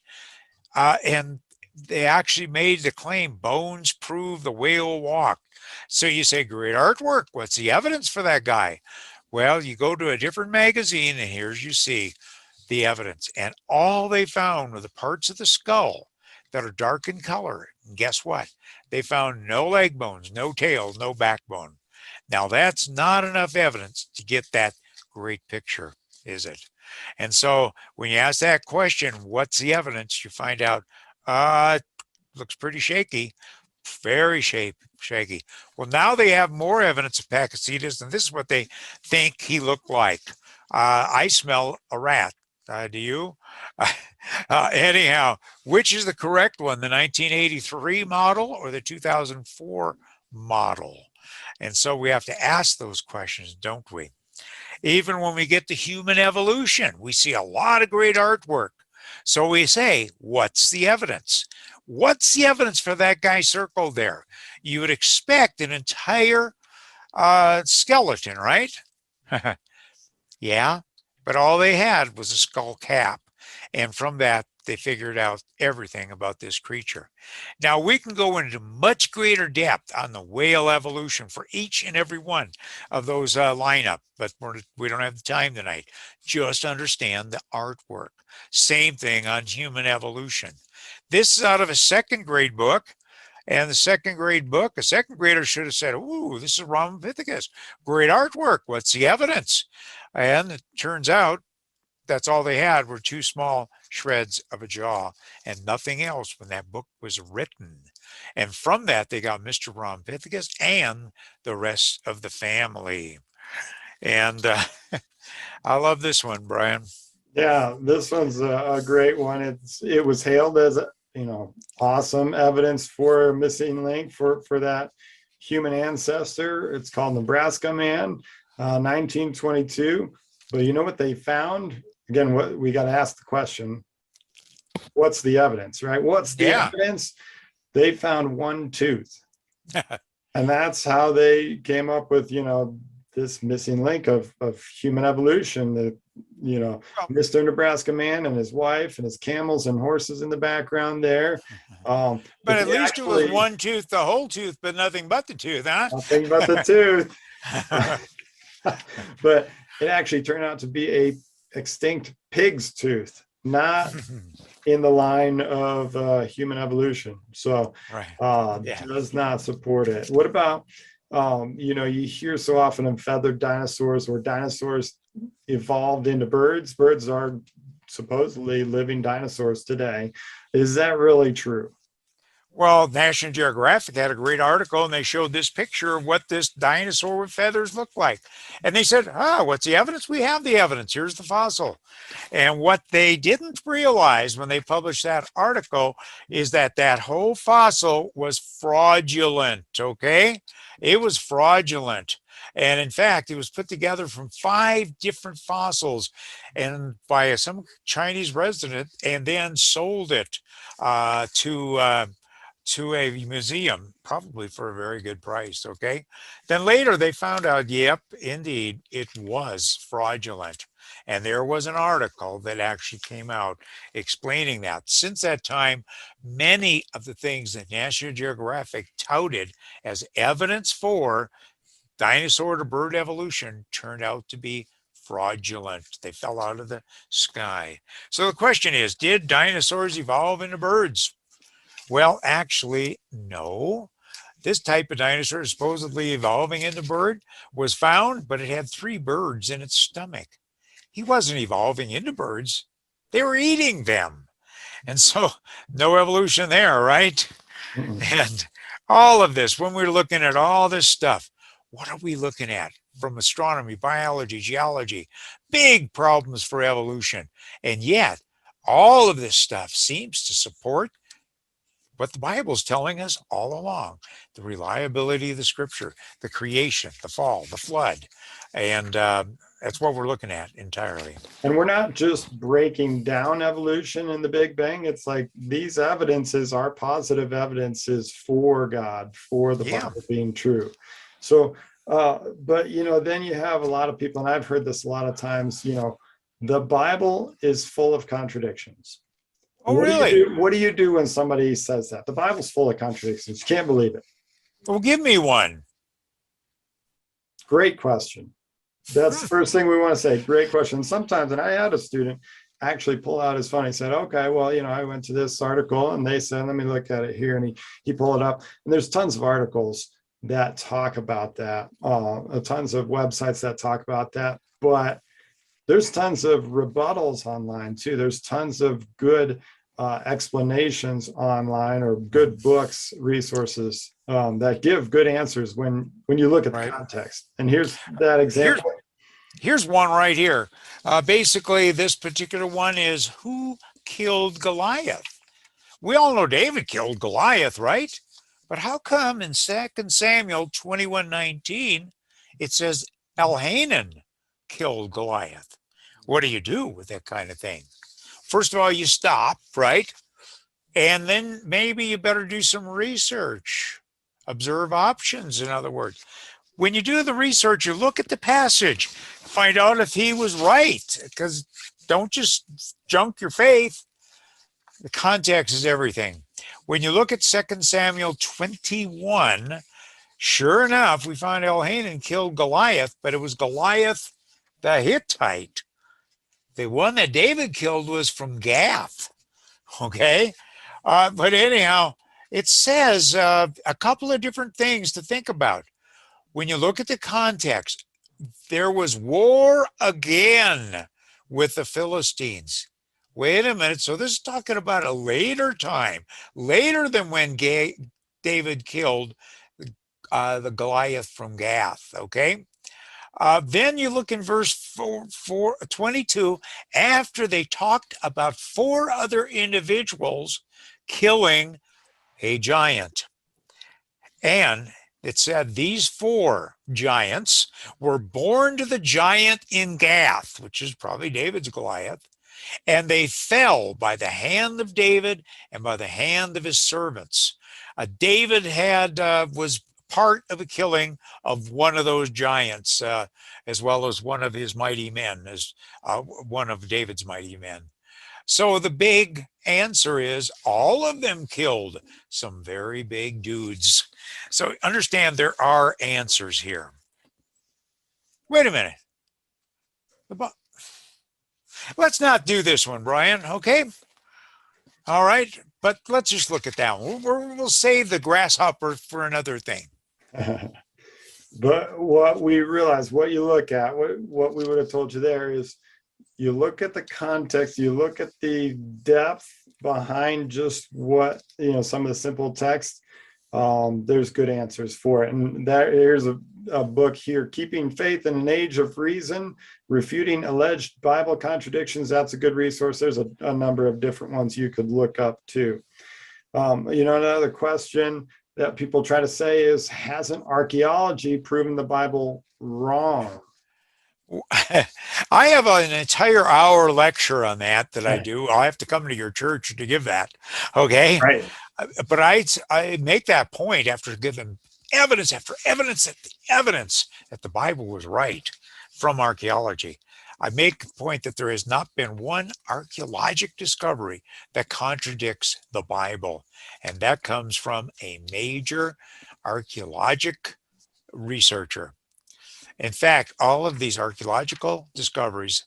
[SPEAKER 1] And they actually made the claim, bones prove the whale walked. So you say, great artwork. What's the evidence for that guy? Well, you go to a different magazine and here's you see the evidence. And all they found were the parts of the skull that are dark in color. And guess what? They found no leg bones, no tail, no backbone. Now that's not enough evidence to get that great picture, is it? And so when you ask that question, what's the evidence? You find out, it looks pretty shaky, very shaky. Well, now they have more evidence of Pakicetus, and this is what they think he looked like. I smell a rat. Do you? Anyhow, which is the correct one, the 1983 model or the 2004 model? And so we have to ask those questions, don't we? Even when we get to human evolution, we see a lot of great artwork. So we say, what's the evidence? What's the evidence for that guy circled there? You would expect an entire skeleton, right? Yeah, but all they had was a skull cap. And from that, they figured out everything about this creature. Now, we can go into much greater depth on the whale evolution for each and every one of those lineup, but we don't have the time tonight. Just understand the artwork. Same thing on human evolution. This is out of a second grade book. And the second grade book, a second grader should have said, ooh, this is Ramapithecus. Great artwork. What's the evidence? And it turns out that's all they had were two small shreds of a jaw and nothing else when that book was written. And from that, they got Mr. Ramapithecus and the rest of the family. And I love this one, Brian.
[SPEAKER 2] Yeah, this one's a great one. It was hailed as awesome evidence for a missing link for that human ancestor. It's called Nebraska Man, 1922. But you know what they found? Again, what we got to ask the question: what's the evidence, right? What's the evidence? They found one tooth, and that's how they came up with this missing link of human evolution. That Mr. Nebraska Man and his wife and his camels and horses in the background there.
[SPEAKER 1] But at least it was one tooth, the whole tooth, but nothing but the tooth, huh?
[SPEAKER 2] Nothing but the tooth. But it actually turned out to be a extinct pig's tooth, not in the line of human evolution. So does not support it. What about, you hear so often of feathered dinosaurs or dinosaurs evolved into birds. Birds are supposedly living dinosaurs today. Is that really true?
[SPEAKER 1] Well, National Geographic had a great article and they showed this picture of what this dinosaur with feathers looked like. And they said, what's the evidence? We have the evidence. Here's the fossil. And what they didn't realize when they published that article is that that whole fossil was fraudulent, okay? It was fraudulent. And in fact, it was put together from 5 different fossils and by some Chinese resident and then sold it to a museum, probably for a very good price, okay? Then later they found out, yep, indeed, it was fraudulent. And there was an article that actually came out explaining that. Since that time, many of the things that National Geographic touted as evidence for dinosaur to bird evolution turned out to be fraudulent. They fell out of the sky. So the question is, did dinosaurs evolve into birds? Well, actually, no. This type of dinosaur supposedly evolving into bird was found, but it had 3 birds in its stomach. He wasn't evolving into birds. They were eating them. And so no evolution there, right? And all of this, when we're looking at all this stuff, what are we looking at from astronomy, biology, geology? Big problems for evolution. And yet, all of this stuff seems to support what the Bible is telling us all along: the reliability of the scripture, the creation, the fall, the flood. And that's what we're looking at entirely.
[SPEAKER 2] And we're not just breaking down evolution in the Big Bang. It's like these evidences are positive evidences for God, for the Bible being true. So, but, then you have a lot of people, and I've heard this a lot of times, the Bible is full of contradictions.
[SPEAKER 1] Oh, really?
[SPEAKER 2] What do you do when somebody says that? The Bible's full of contradictions. You can't believe it.
[SPEAKER 1] Well, give me one.
[SPEAKER 2] Great question. That's the first thing we want to say. Great question. Sometimes, and I had a student actually pull out his phone. He said, okay, well, I went to this article and they said, let me look at it here. And he pulled it up. And there's tons of articles that talk about that, tons of websites that talk about that. But there's tons of rebuttals online too. There's tons of good explanations online or good books, resources that give good answers when you look at the context. And here's that example.
[SPEAKER 1] Here's one right here. Basically, this particular one is, who killed Goliath? We all know David killed Goliath, right? But how come in 2 Samuel 21:19 it says Elhanan killed Goliath. What do you do with that kind of thing? First of all, you stop, right? And then maybe you better do some research, observe options, in other words. When you do the research, you look at the passage, find out if he was right, because don't just junk your faith. The context is everything. When you look at 2 Samuel 21, sure enough, we find Elhanan killed Goliath, but it was Goliath the Hittite. The one that David killed was from Gath. Okay. But anyhow, it says a couple of different things to think about. When you look at the context, there was war again with the Philistines. Wait a minute. So this is talking about a later time, later than when David killed the Goliath from Gath. Okay. Then you look in verse 22, after they talked about 4 other individuals killing a giant. And it said these 4 giants were born to the giant in Gath, which is probably David's Goliath, and they fell by the hand of David and by the hand of his servants. David was part of the killing of one of those giants, as well as one of his mighty men, as one of David's mighty men. So the big answer is all of them killed some very big dudes. So understand there are answers here. Wait a minute. Let's not do this one, Brian, okay? All right, but let's just look at that one. We'll save the grasshopper for another thing.
[SPEAKER 2] But what we realize, what you look at, what we would have told you there is you look at the context, you look at the depth behind just what, some of the simple text, there's good answers for it. And here's a book here, Keeping Faith in an Age of Reason, Refuting Alleged Bible Contradictions. That's a good resource. There's a number of different ones you could look up too. Another question that people try to say is, hasn't archaeology proven the Bible wrong?
[SPEAKER 1] I have an entire hour lecture on that I do. I'll have to come to your church to give that. Okay.
[SPEAKER 2] Right.
[SPEAKER 1] But I make that point after giving evidence after evidence after evidence that the Bible was right from archaeology. I make the point that there has not been one archaeologic discovery that contradicts the Bible. And that comes from a major archaeologic researcher. In fact, all of these archaeological discoveries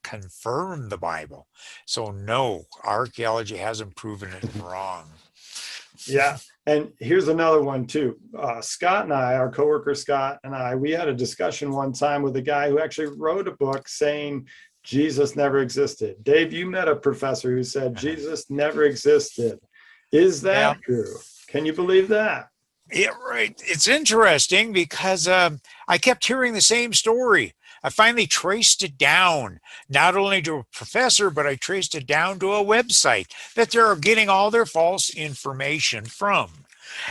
[SPEAKER 1] confirm the Bible. So no, archaeology hasn't proven it wrong.
[SPEAKER 2] Yeah. And here's another one too. Scott and I, our coworker Scott and I, we had a discussion one time with a guy who actually wrote a book saying Jesus never existed. Dave, you met a professor who said Jesus never existed. Is that true? Can you believe that?
[SPEAKER 1] Yeah, right. It's interesting because I kept hearing the same story. I finally traced it down, not only to a professor, but I traced it down to a website that they're getting all their false information from.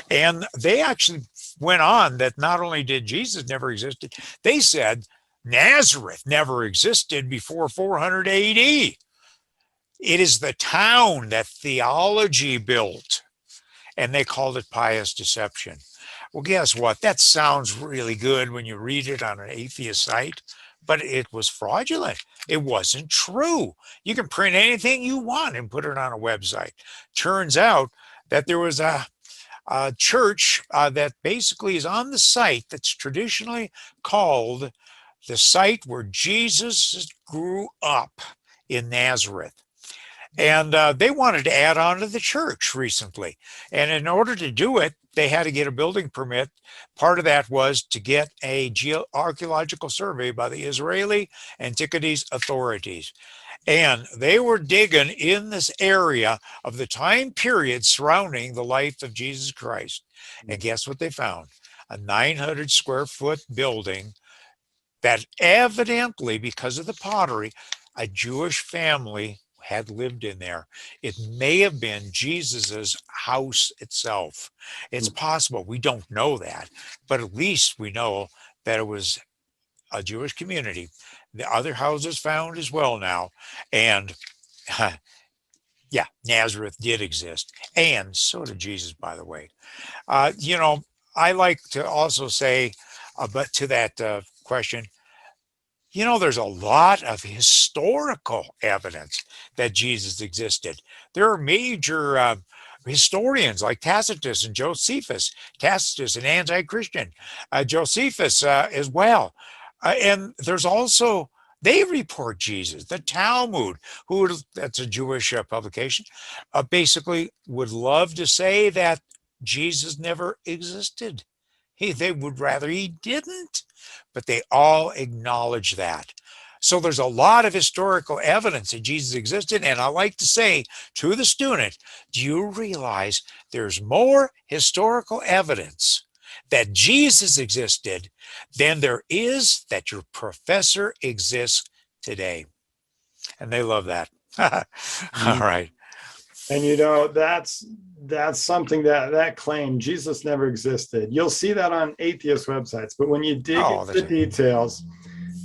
[SPEAKER 1] And they actually went on that not only did Jesus never existed, they said Nazareth never existed before 400 AD. It is the town that theology built, and they called it pious deception. Well, guess what? That sounds really good when you read it on an atheist site, but it was fraudulent. It wasn't true. You can print anything you want and put it on a website. Turns out that there was a church that basically is on the site that's traditionally called the site where Jesus grew up in Nazareth. And they wanted to add on to the church recently. And in order to do it, they had to get a building permit. Part of that was to get a archaeological survey by the Israeli Antiquities Authorities. And they were digging in this area of the time period surrounding the life of Jesus Christ. And guess what they found? A 900 square foot building that evidently, because of the pottery, a Jewish family had lived in there. It may have been Jesus's house itself. It's possible. We don't know that, but at least we know that it was a Jewish community The other houses found as well now. And yeah, Nazareth did exist. And so did Jesus, by the way. You know, I like to also say, but to that question, you know, there's a lot of historical evidence that Jesus existed. There are major historians like Tacitus and Josephus, Tacitus, an anti-Christian, Josephus as well. And there's also, they report Jesus. The Talmud, that's a Jewish publication, basically would love to say that Jesus never existed. They would rather he didn't, but they all acknowledge that. So there's a lot of historical evidence that Jesus existed. And I like to say to the student, do you realize there's more historical evidence that Jesus existed than there is that your professor exists today? And they love that. All right.
[SPEAKER 2] And you know, that's something that claim Jesus never existed. You'll see that on atheist websites, but when you dig into the details,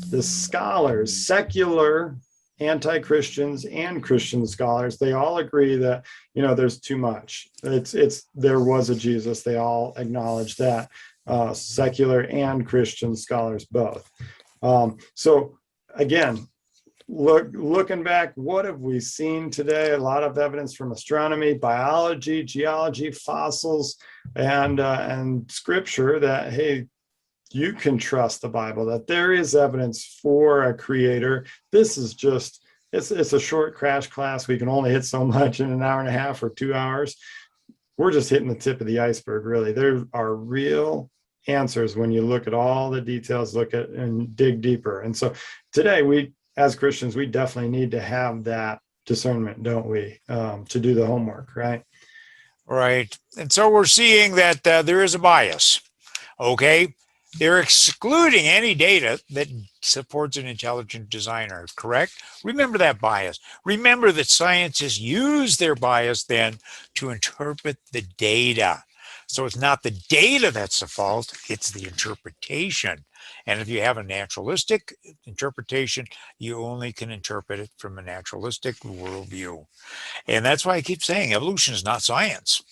[SPEAKER 2] the scholars, secular anti-Christians and Christian scholars, they all agree that, you know, there's too much. There was a Jesus. They all acknowledge that, secular and Christian scholars both. So again, looking back, what have we seen today? A lot of evidence from astronomy, biology, geology, fossils, and scripture that, hey, you can trust the Bible, that there is evidence for a creator. This is just, it's a short crash class. We can only hit so much in an hour and a half or 2 hours. We're just hitting the tip of the iceberg, really. There are real answers when you look at all the details, look at and dig deeper. And so today, as Christians, we definitely need to have that discernment, don't we, to do the homework, right?
[SPEAKER 1] Right. And so we're seeing that there is a bias, okay? They're excluding any data that supports an intelligent designer, correct? Remember that bias. Remember that scientists use their bias then to interpret the data. So it's not the data that's the fault, it's the interpretation. And if you have a naturalistic interpretation, you only can interpret it from a naturalistic worldview. And that's why I keep saying evolution is not science.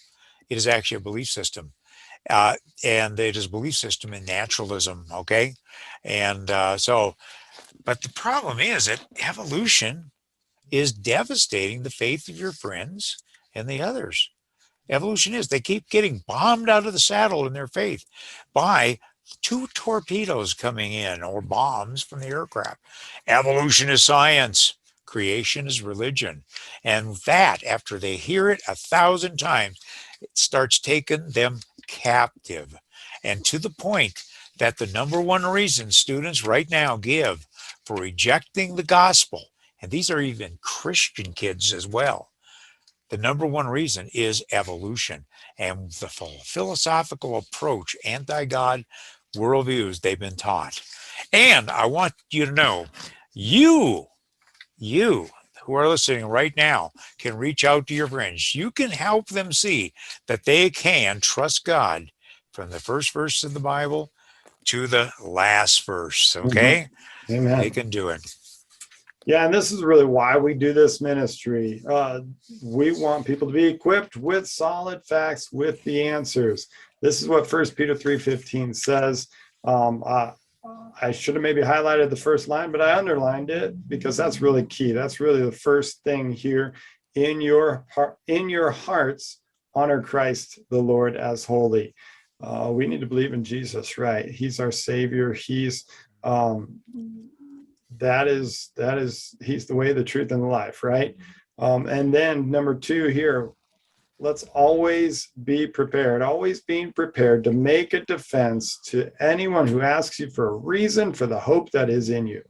[SPEAKER 1] It is actually a belief system. And it is a belief system in naturalism, okay? And but the problem is that evolution is devastating the faith of your friends and the others. Evolution is. They keep getting bombed out of the saddle in their faith by 2 torpedoes coming in or bombs from the aircraft. Evolution is science. Creation is religion. And that, after they hear it 1,000 times, it starts taking them captive. And to the point that the number one reason students right now give for rejecting the gospel, and these are even Christian kids as well, the number one reason is evolution and the philosophical approach, anti-God worldviews they've been taught. And I want you to know, you who are listening right now can reach out to your friends. You can help them see that they can trust God from the first verse of the Bible to the last verse, okay?
[SPEAKER 2] Amen.
[SPEAKER 1] They can do it.
[SPEAKER 2] Yeah, and this is really why we do this ministry. We want people to be equipped with solid facts, with the answers. This is what 1 Peter 3:15 says. I should have maybe highlighted the first line, but I underlined it because that's really key. That's really the first thing here. In your hearts, honor Christ the Lord as holy. We need to believe in Jesus, right? He's our Savior. He's he's the way, the truth, and the life, right? And then number 2 here, let's always be prepared, always being prepared to make a defense to anyone who asks you for a reason for the hope that is in you.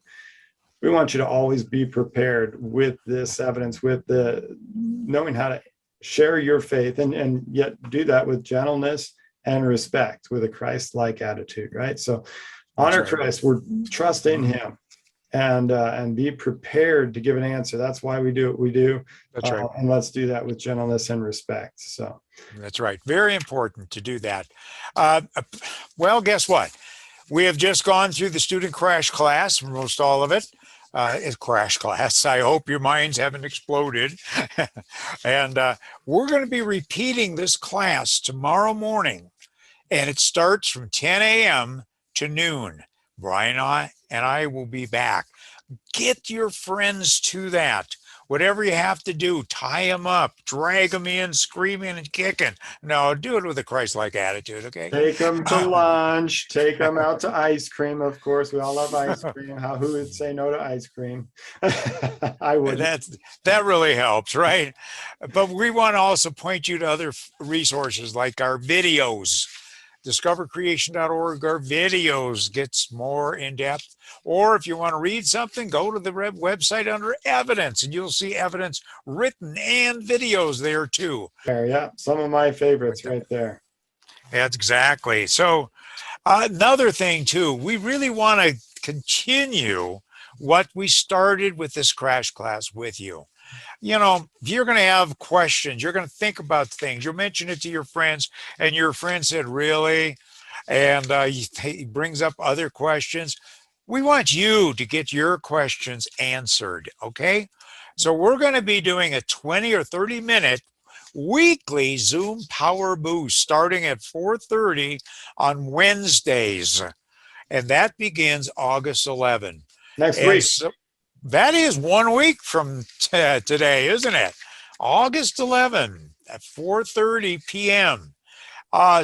[SPEAKER 2] We want you to always be prepared with this evidence, with the knowing how to share your faith and yet do that with gentleness and respect, with a Christ-like attitude, right? So honor Christ, we're trust in him. And be prepared to give an answer. That's why we do what we do.
[SPEAKER 1] That's right.
[SPEAKER 2] And let's do that with gentleness and respect. So
[SPEAKER 1] that's right. Very important to do that. Well, guess what? We have just gone through the student crash class, most all of it. It's crash class. I hope your minds haven't exploded. And we're going to be repeating this class tomorrow morning, and it starts from 10 a.m. to noon. Brian and I will be back. Get your friends to that. Whatever you have to do, tie them up, drag them in, screaming and kicking. No, do it with a Christ-like attitude, okay?
[SPEAKER 2] Take them to lunch, take them out to ice cream. Of course, we all love ice cream. Who would say no to ice cream? I would.
[SPEAKER 1] That really helps, right? But we want to also point you to other resources like our videos. DiscoverCreation.org, our videos gets more in depth. Or if you want to read something, go to the website under evidence, and you'll see evidence written and videos there too.
[SPEAKER 2] Yeah, some of my favorites right there.
[SPEAKER 1] That's exactly. So another thing too, we really want to continue what we started with this crash class with you. You know, you're going to have questions. You're going to think about things. You'll mention it to your friends, and your friend said, really? And he brings up other questions. We want you to get your questions answered, okay? So we're going to be doing a 20 or 30-minute weekly Zoom Power Boost starting at 4:30 on Wednesdays. And that begins August 11.
[SPEAKER 2] Next week.
[SPEAKER 1] So that is 1 week from today, isn't it? August 11 at 4:30 p.m.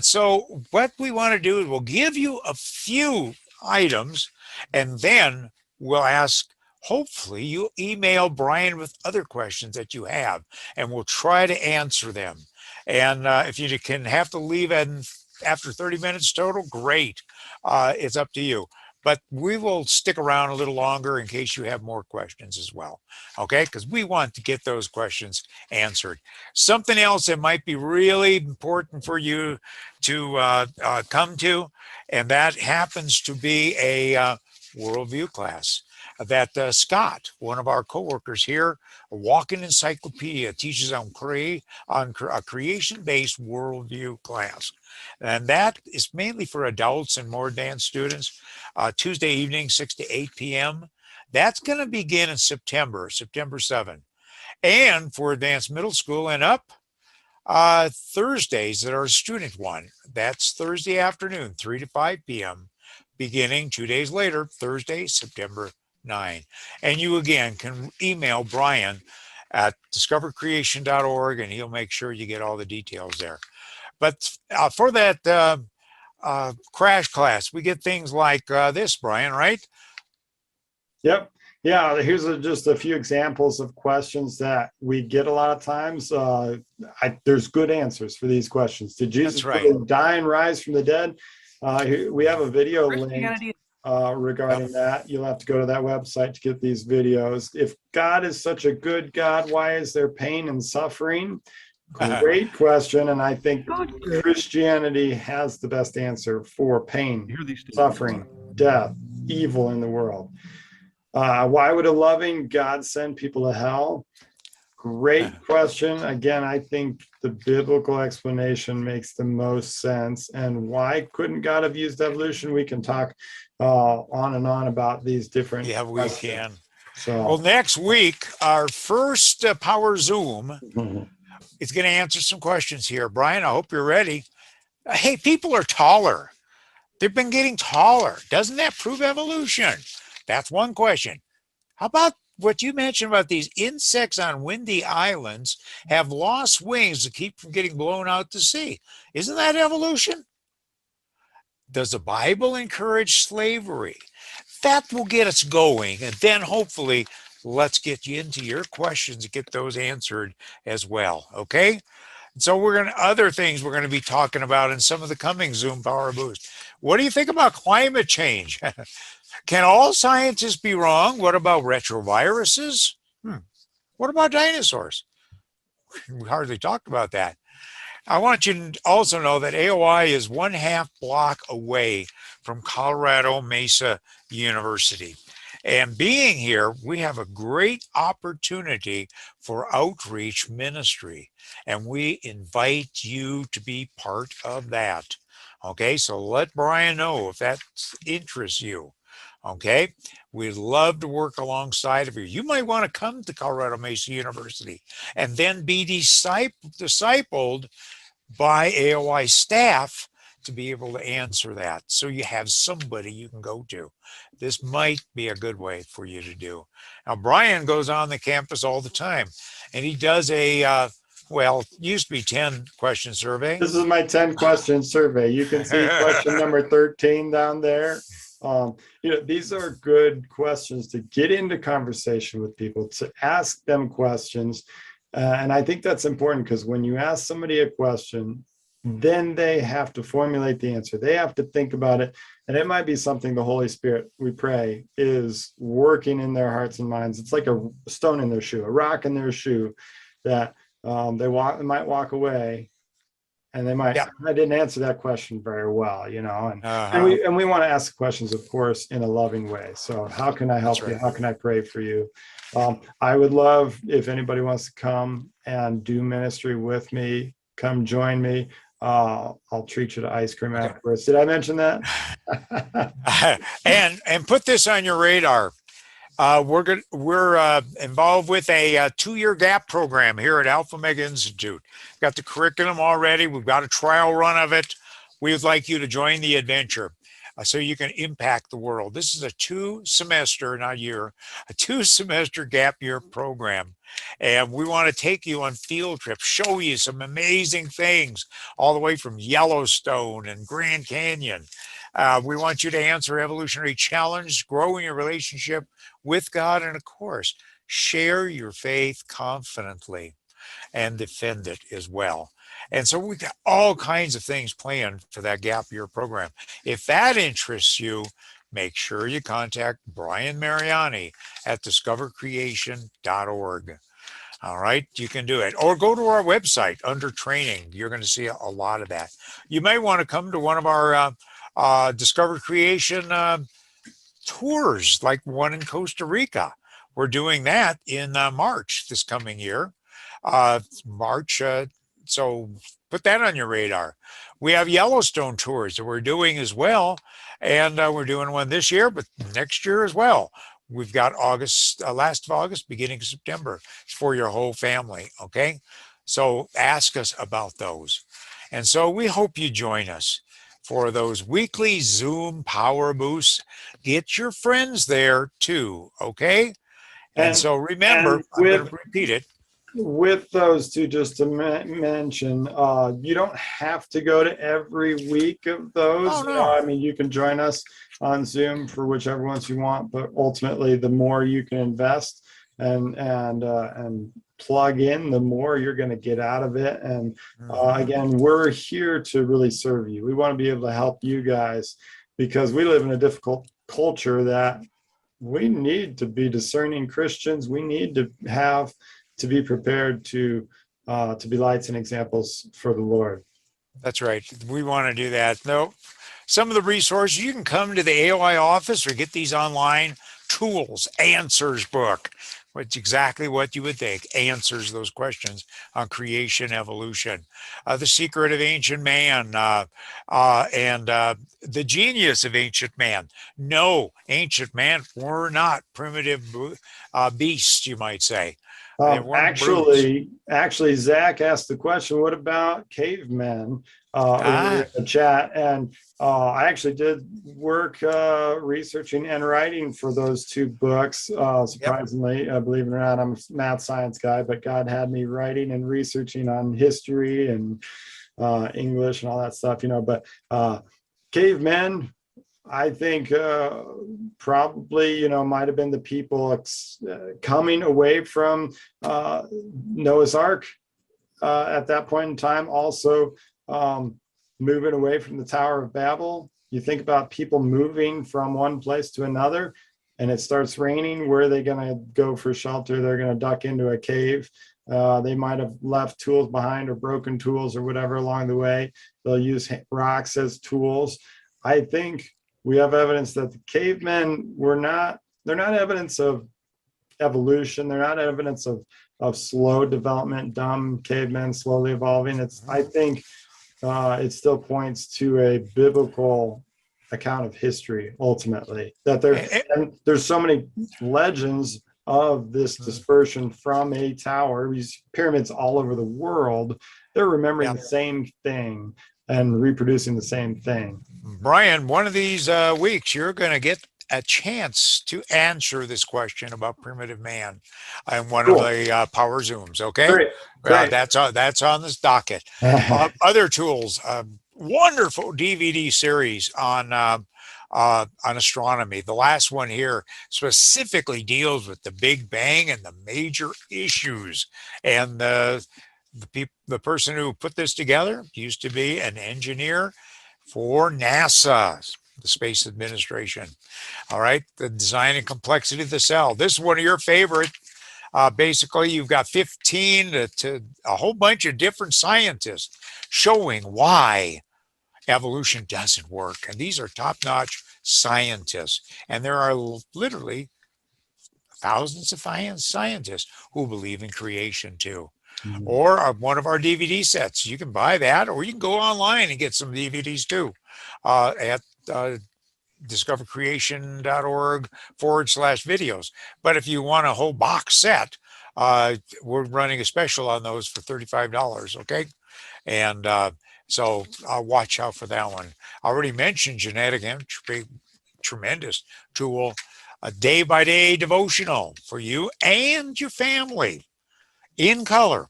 [SPEAKER 1] So what we want to do is we'll give you a few items, and then we'll ask, hopefully you'll email Brian with other questions that you have, and we'll try to answer them. And if you can have to leave after 30 minutes total, great. It's up to you. But we will stick around a little longer in case you have more questions as well, okay? Because we want to get those questions answered. Something else that might be really important for you to come to, and that happens to be a worldview class that Scott, one of our coworkers here, a walking encyclopedia, teaches on a creation-based worldview class. And that is mainly for adults and more advanced students. Tuesday evening, 6 to 8 p.m. That's going to begin in September 7. And for advanced middle school and up, Thursdays that are a student one. That's Thursday afternoon, 3 to 5 p.m. beginning 2 days later, Thursday, September 9. And you again can email Brian at discovercreation.org, and he'll make sure you get all the details there. But for that crash class, we get things like this, Brian, right?
[SPEAKER 2] Yep. Yeah, here's just a few examples of questions that we get a lot of times. There's good answers for these questions. Did Jesus really die and rise from the dead? We have a video link regarding that. You'll have to go to that website to get these videos. If God is such a good God, why is there pain and suffering? Great question, and I think Christianity has the best answer for pain, suffering, death, evil in the world. Why would a loving God send people to hell? Great question. Again, I think the biblical explanation makes the most sense. And why couldn't God have used evolution? We can talk on and on about these different questions.
[SPEAKER 1] We can.
[SPEAKER 2] So,
[SPEAKER 1] well, next week, our first Power Zoom is going to answer some questions here. Brian, I hope you're ready. Hey, people are taller. They've been getting taller. Doesn't that prove evolution? That's one question. How about what you mentioned about these insects on windy islands have lost wings to keep from getting blown out to sea? Isn't that evolution? Does the Bible encourage slavery? That will get us going. And then hopefully let's get you into your questions and get those answered as well. Okay? So other things we're going to be talking about in some of the coming Zoom Power Boost. What do you think about climate change? Can all scientists be wrong? What about retroviruses? What about dinosaurs? We hardly talked about that. I want you to also know that AOI is 1/2 block away from Colorado Mesa University. And being here, we have a great opportunity for outreach ministry, and we invite you to be part of that. Okay, so let Brian know if that interests you. Okay, we'd love to work alongside of you. You might want to come to Colorado Mesa University and then be discipled by AOI staff to be able to answer that. So you have somebody you can go to. This might be a good way for you to do. Now, Brian goes on the campus all the time and he does a, well, used to be 10 question survey.
[SPEAKER 2] This is my 10 question survey. You can see question number 13 down there. These are good questions to get into conversation with people, to ask them questions. And I think that's important because when you ask somebody a question, then they have to formulate the answer. They have to think about it. And it might be something the Holy Spirit, we pray, is working in their hearts and minds. It's like a stone in their shoe, a rock in their shoe that they might walk away and they might, I didn't answer that question very well, and we want to ask questions, of course, in a loving way. So how can I help you? How can I pray for you? I would love if anybody wants to come and do ministry with me, come join me. I'll treat you to ice cream afterwards. Did I mention that?
[SPEAKER 1] and put this on your radar. We're involved with a 2-year gap program here at Alpha Omega Institute. Got the curriculum already. We've got a trial run of it. We would like you to join the adventure so you can impact the world. This is a 2-semester, not year, a 2-semester gap year program. And we want to take you on field trips, show you some amazing things all the way from Yellowstone and Grand Canyon. We want you to answer evolutionary challenge, grow in your relationship with God, and of course, share your faith confidently and defend it as well. And so we've got all kinds of things planned for that gap year program. If that interests you, make sure you contact Brian Mariani at discovercreation.org. All right, you can do it. Or go to our website under training. You're going to see a lot of that. You may want to come to one of our Discover Creation tours, like one in Costa Rica. We're doing that in March this coming year. March, so put that on your radar. We have Yellowstone tours that we're doing as well, and we're doing one this year, but next year as well. We've got August, last of August, beginning of September. It's for your whole family, okay? So ask us about those. And so we hope you join us for those weekly Zoom power boosts. Get your friends there too, okay? And so remember, I'm going to repeat it.
[SPEAKER 2] With those two, just to mention, you don't have to go to every week of those.
[SPEAKER 1] Oh, no.
[SPEAKER 2] I mean, you can join us on Zoom for whichever ones you want, but ultimately, the more you can invest and plug in, the more you're going to get out of it. And again, we're here to really serve you. We want to be able to help you guys because we live in a difficult culture that we need to be discerning Christians. We need to be prepared to be lights and examples for the Lord.
[SPEAKER 1] That's right. We want to do that. No, some of the resources, you can come to the AOI office or get these online tools, answers book, which exactly what you would think, answers those questions on creation, evolution, the secret of ancient man, and the genius of ancient man. No, ancient man were not primitive beasts, you might say.
[SPEAKER 2] Actually, Zach asked the question, what about cavemen earlier in the chat? And I actually did work researching and writing for those 2 books. Surprisingly, believe it or not, I'm a math science guy, but God had me writing and researching on history and English and all that stuff, but cavemen, I think probably, might have been the people coming away from Noah's Ark at that point in time. Also moving away from the Tower of Babel. You think about people moving from one place to another and it starts raining. Where are they going to go for shelter? They're going to duck into a cave. They might have left tools behind or broken tools or whatever along the way. They'll use rocks as tools. I think we have evidence that the cavemen they're not evidence of evolution. They're not evidence of slow development, dumb cavemen slowly evolving. I think it still points to a biblical account of history ultimately. That there's so many legends of this dispersion from a tower, these pyramids all over the world. They're remembering the same thing and reproducing the same thing.
[SPEAKER 1] Brian, one of these weeks, you're going to get a chance to answer this question about primitive man in one of the power zooms. Okay,
[SPEAKER 2] Great.
[SPEAKER 1] that's on this docket. Other tools, wonderful DVD series on astronomy. The last one here specifically deals with the Big Bang and the major issues. And the person who put this together used to be an engineer for NASA, the Space Administration. All right, the design and complexity of the cell. This is one of your favorite. Basically, you've got 15 to a whole bunch of different scientists showing why evolution doesn't work. And these are top-notch scientists. And there are literally thousands of scientists who believe in creation too. Or one of our DVD sets. You can buy that, or you can go online and get some DVDs too at discovercreation.org/videos. But if you want a whole box set, we're running a special on those for $35. Okay. And so I'll watch out for that one. I already mentioned genetic entropy, tremendous tool, a day-by-day devotional for you and your family in color.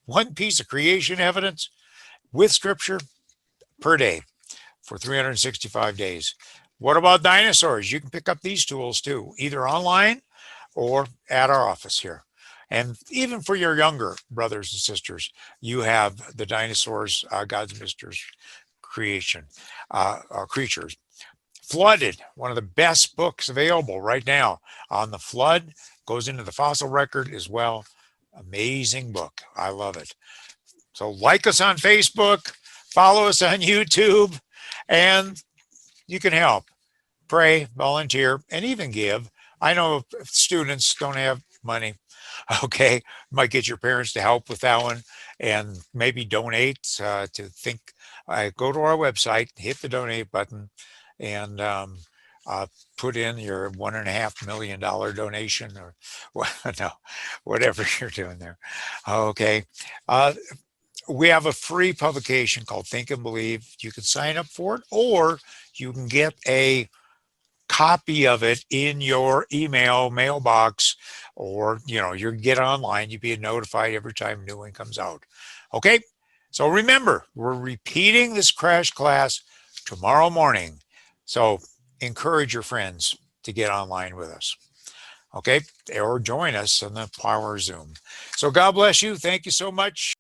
[SPEAKER 1] One piece of creation evidence with scripture per day for 365 days. What about dinosaurs? You can pick up these tools too, either online or at our office here. And even for your younger brothers and sisters, you have the Dinosaurs, God's Mysteries Creation, Creatures. Flooded, one of the best books available right now on the flood, goes into the fossil record as well. Amazing book. I love it. So like us on Facebook, follow us on YouTube, and you can help, pray, volunteer, and even give. I know students don't have money. Okay, might get your parents to help with that one, and maybe donate to think. Go to our website, hit the donate button, and put in your $1.5 million donation, or no, whatever you're doing there. Okay. We have a free publication called Think and Believe. You can sign up for it, or you can get a copy of it in your email mailbox, or you get online. You'll be notified every time a new one comes out. Okay. So remember, we're repeating this crash class tomorrow morning. So encourage your friends to get online with us. Okay, or join us on the Power Zoom. So God bless you. Thank you so much.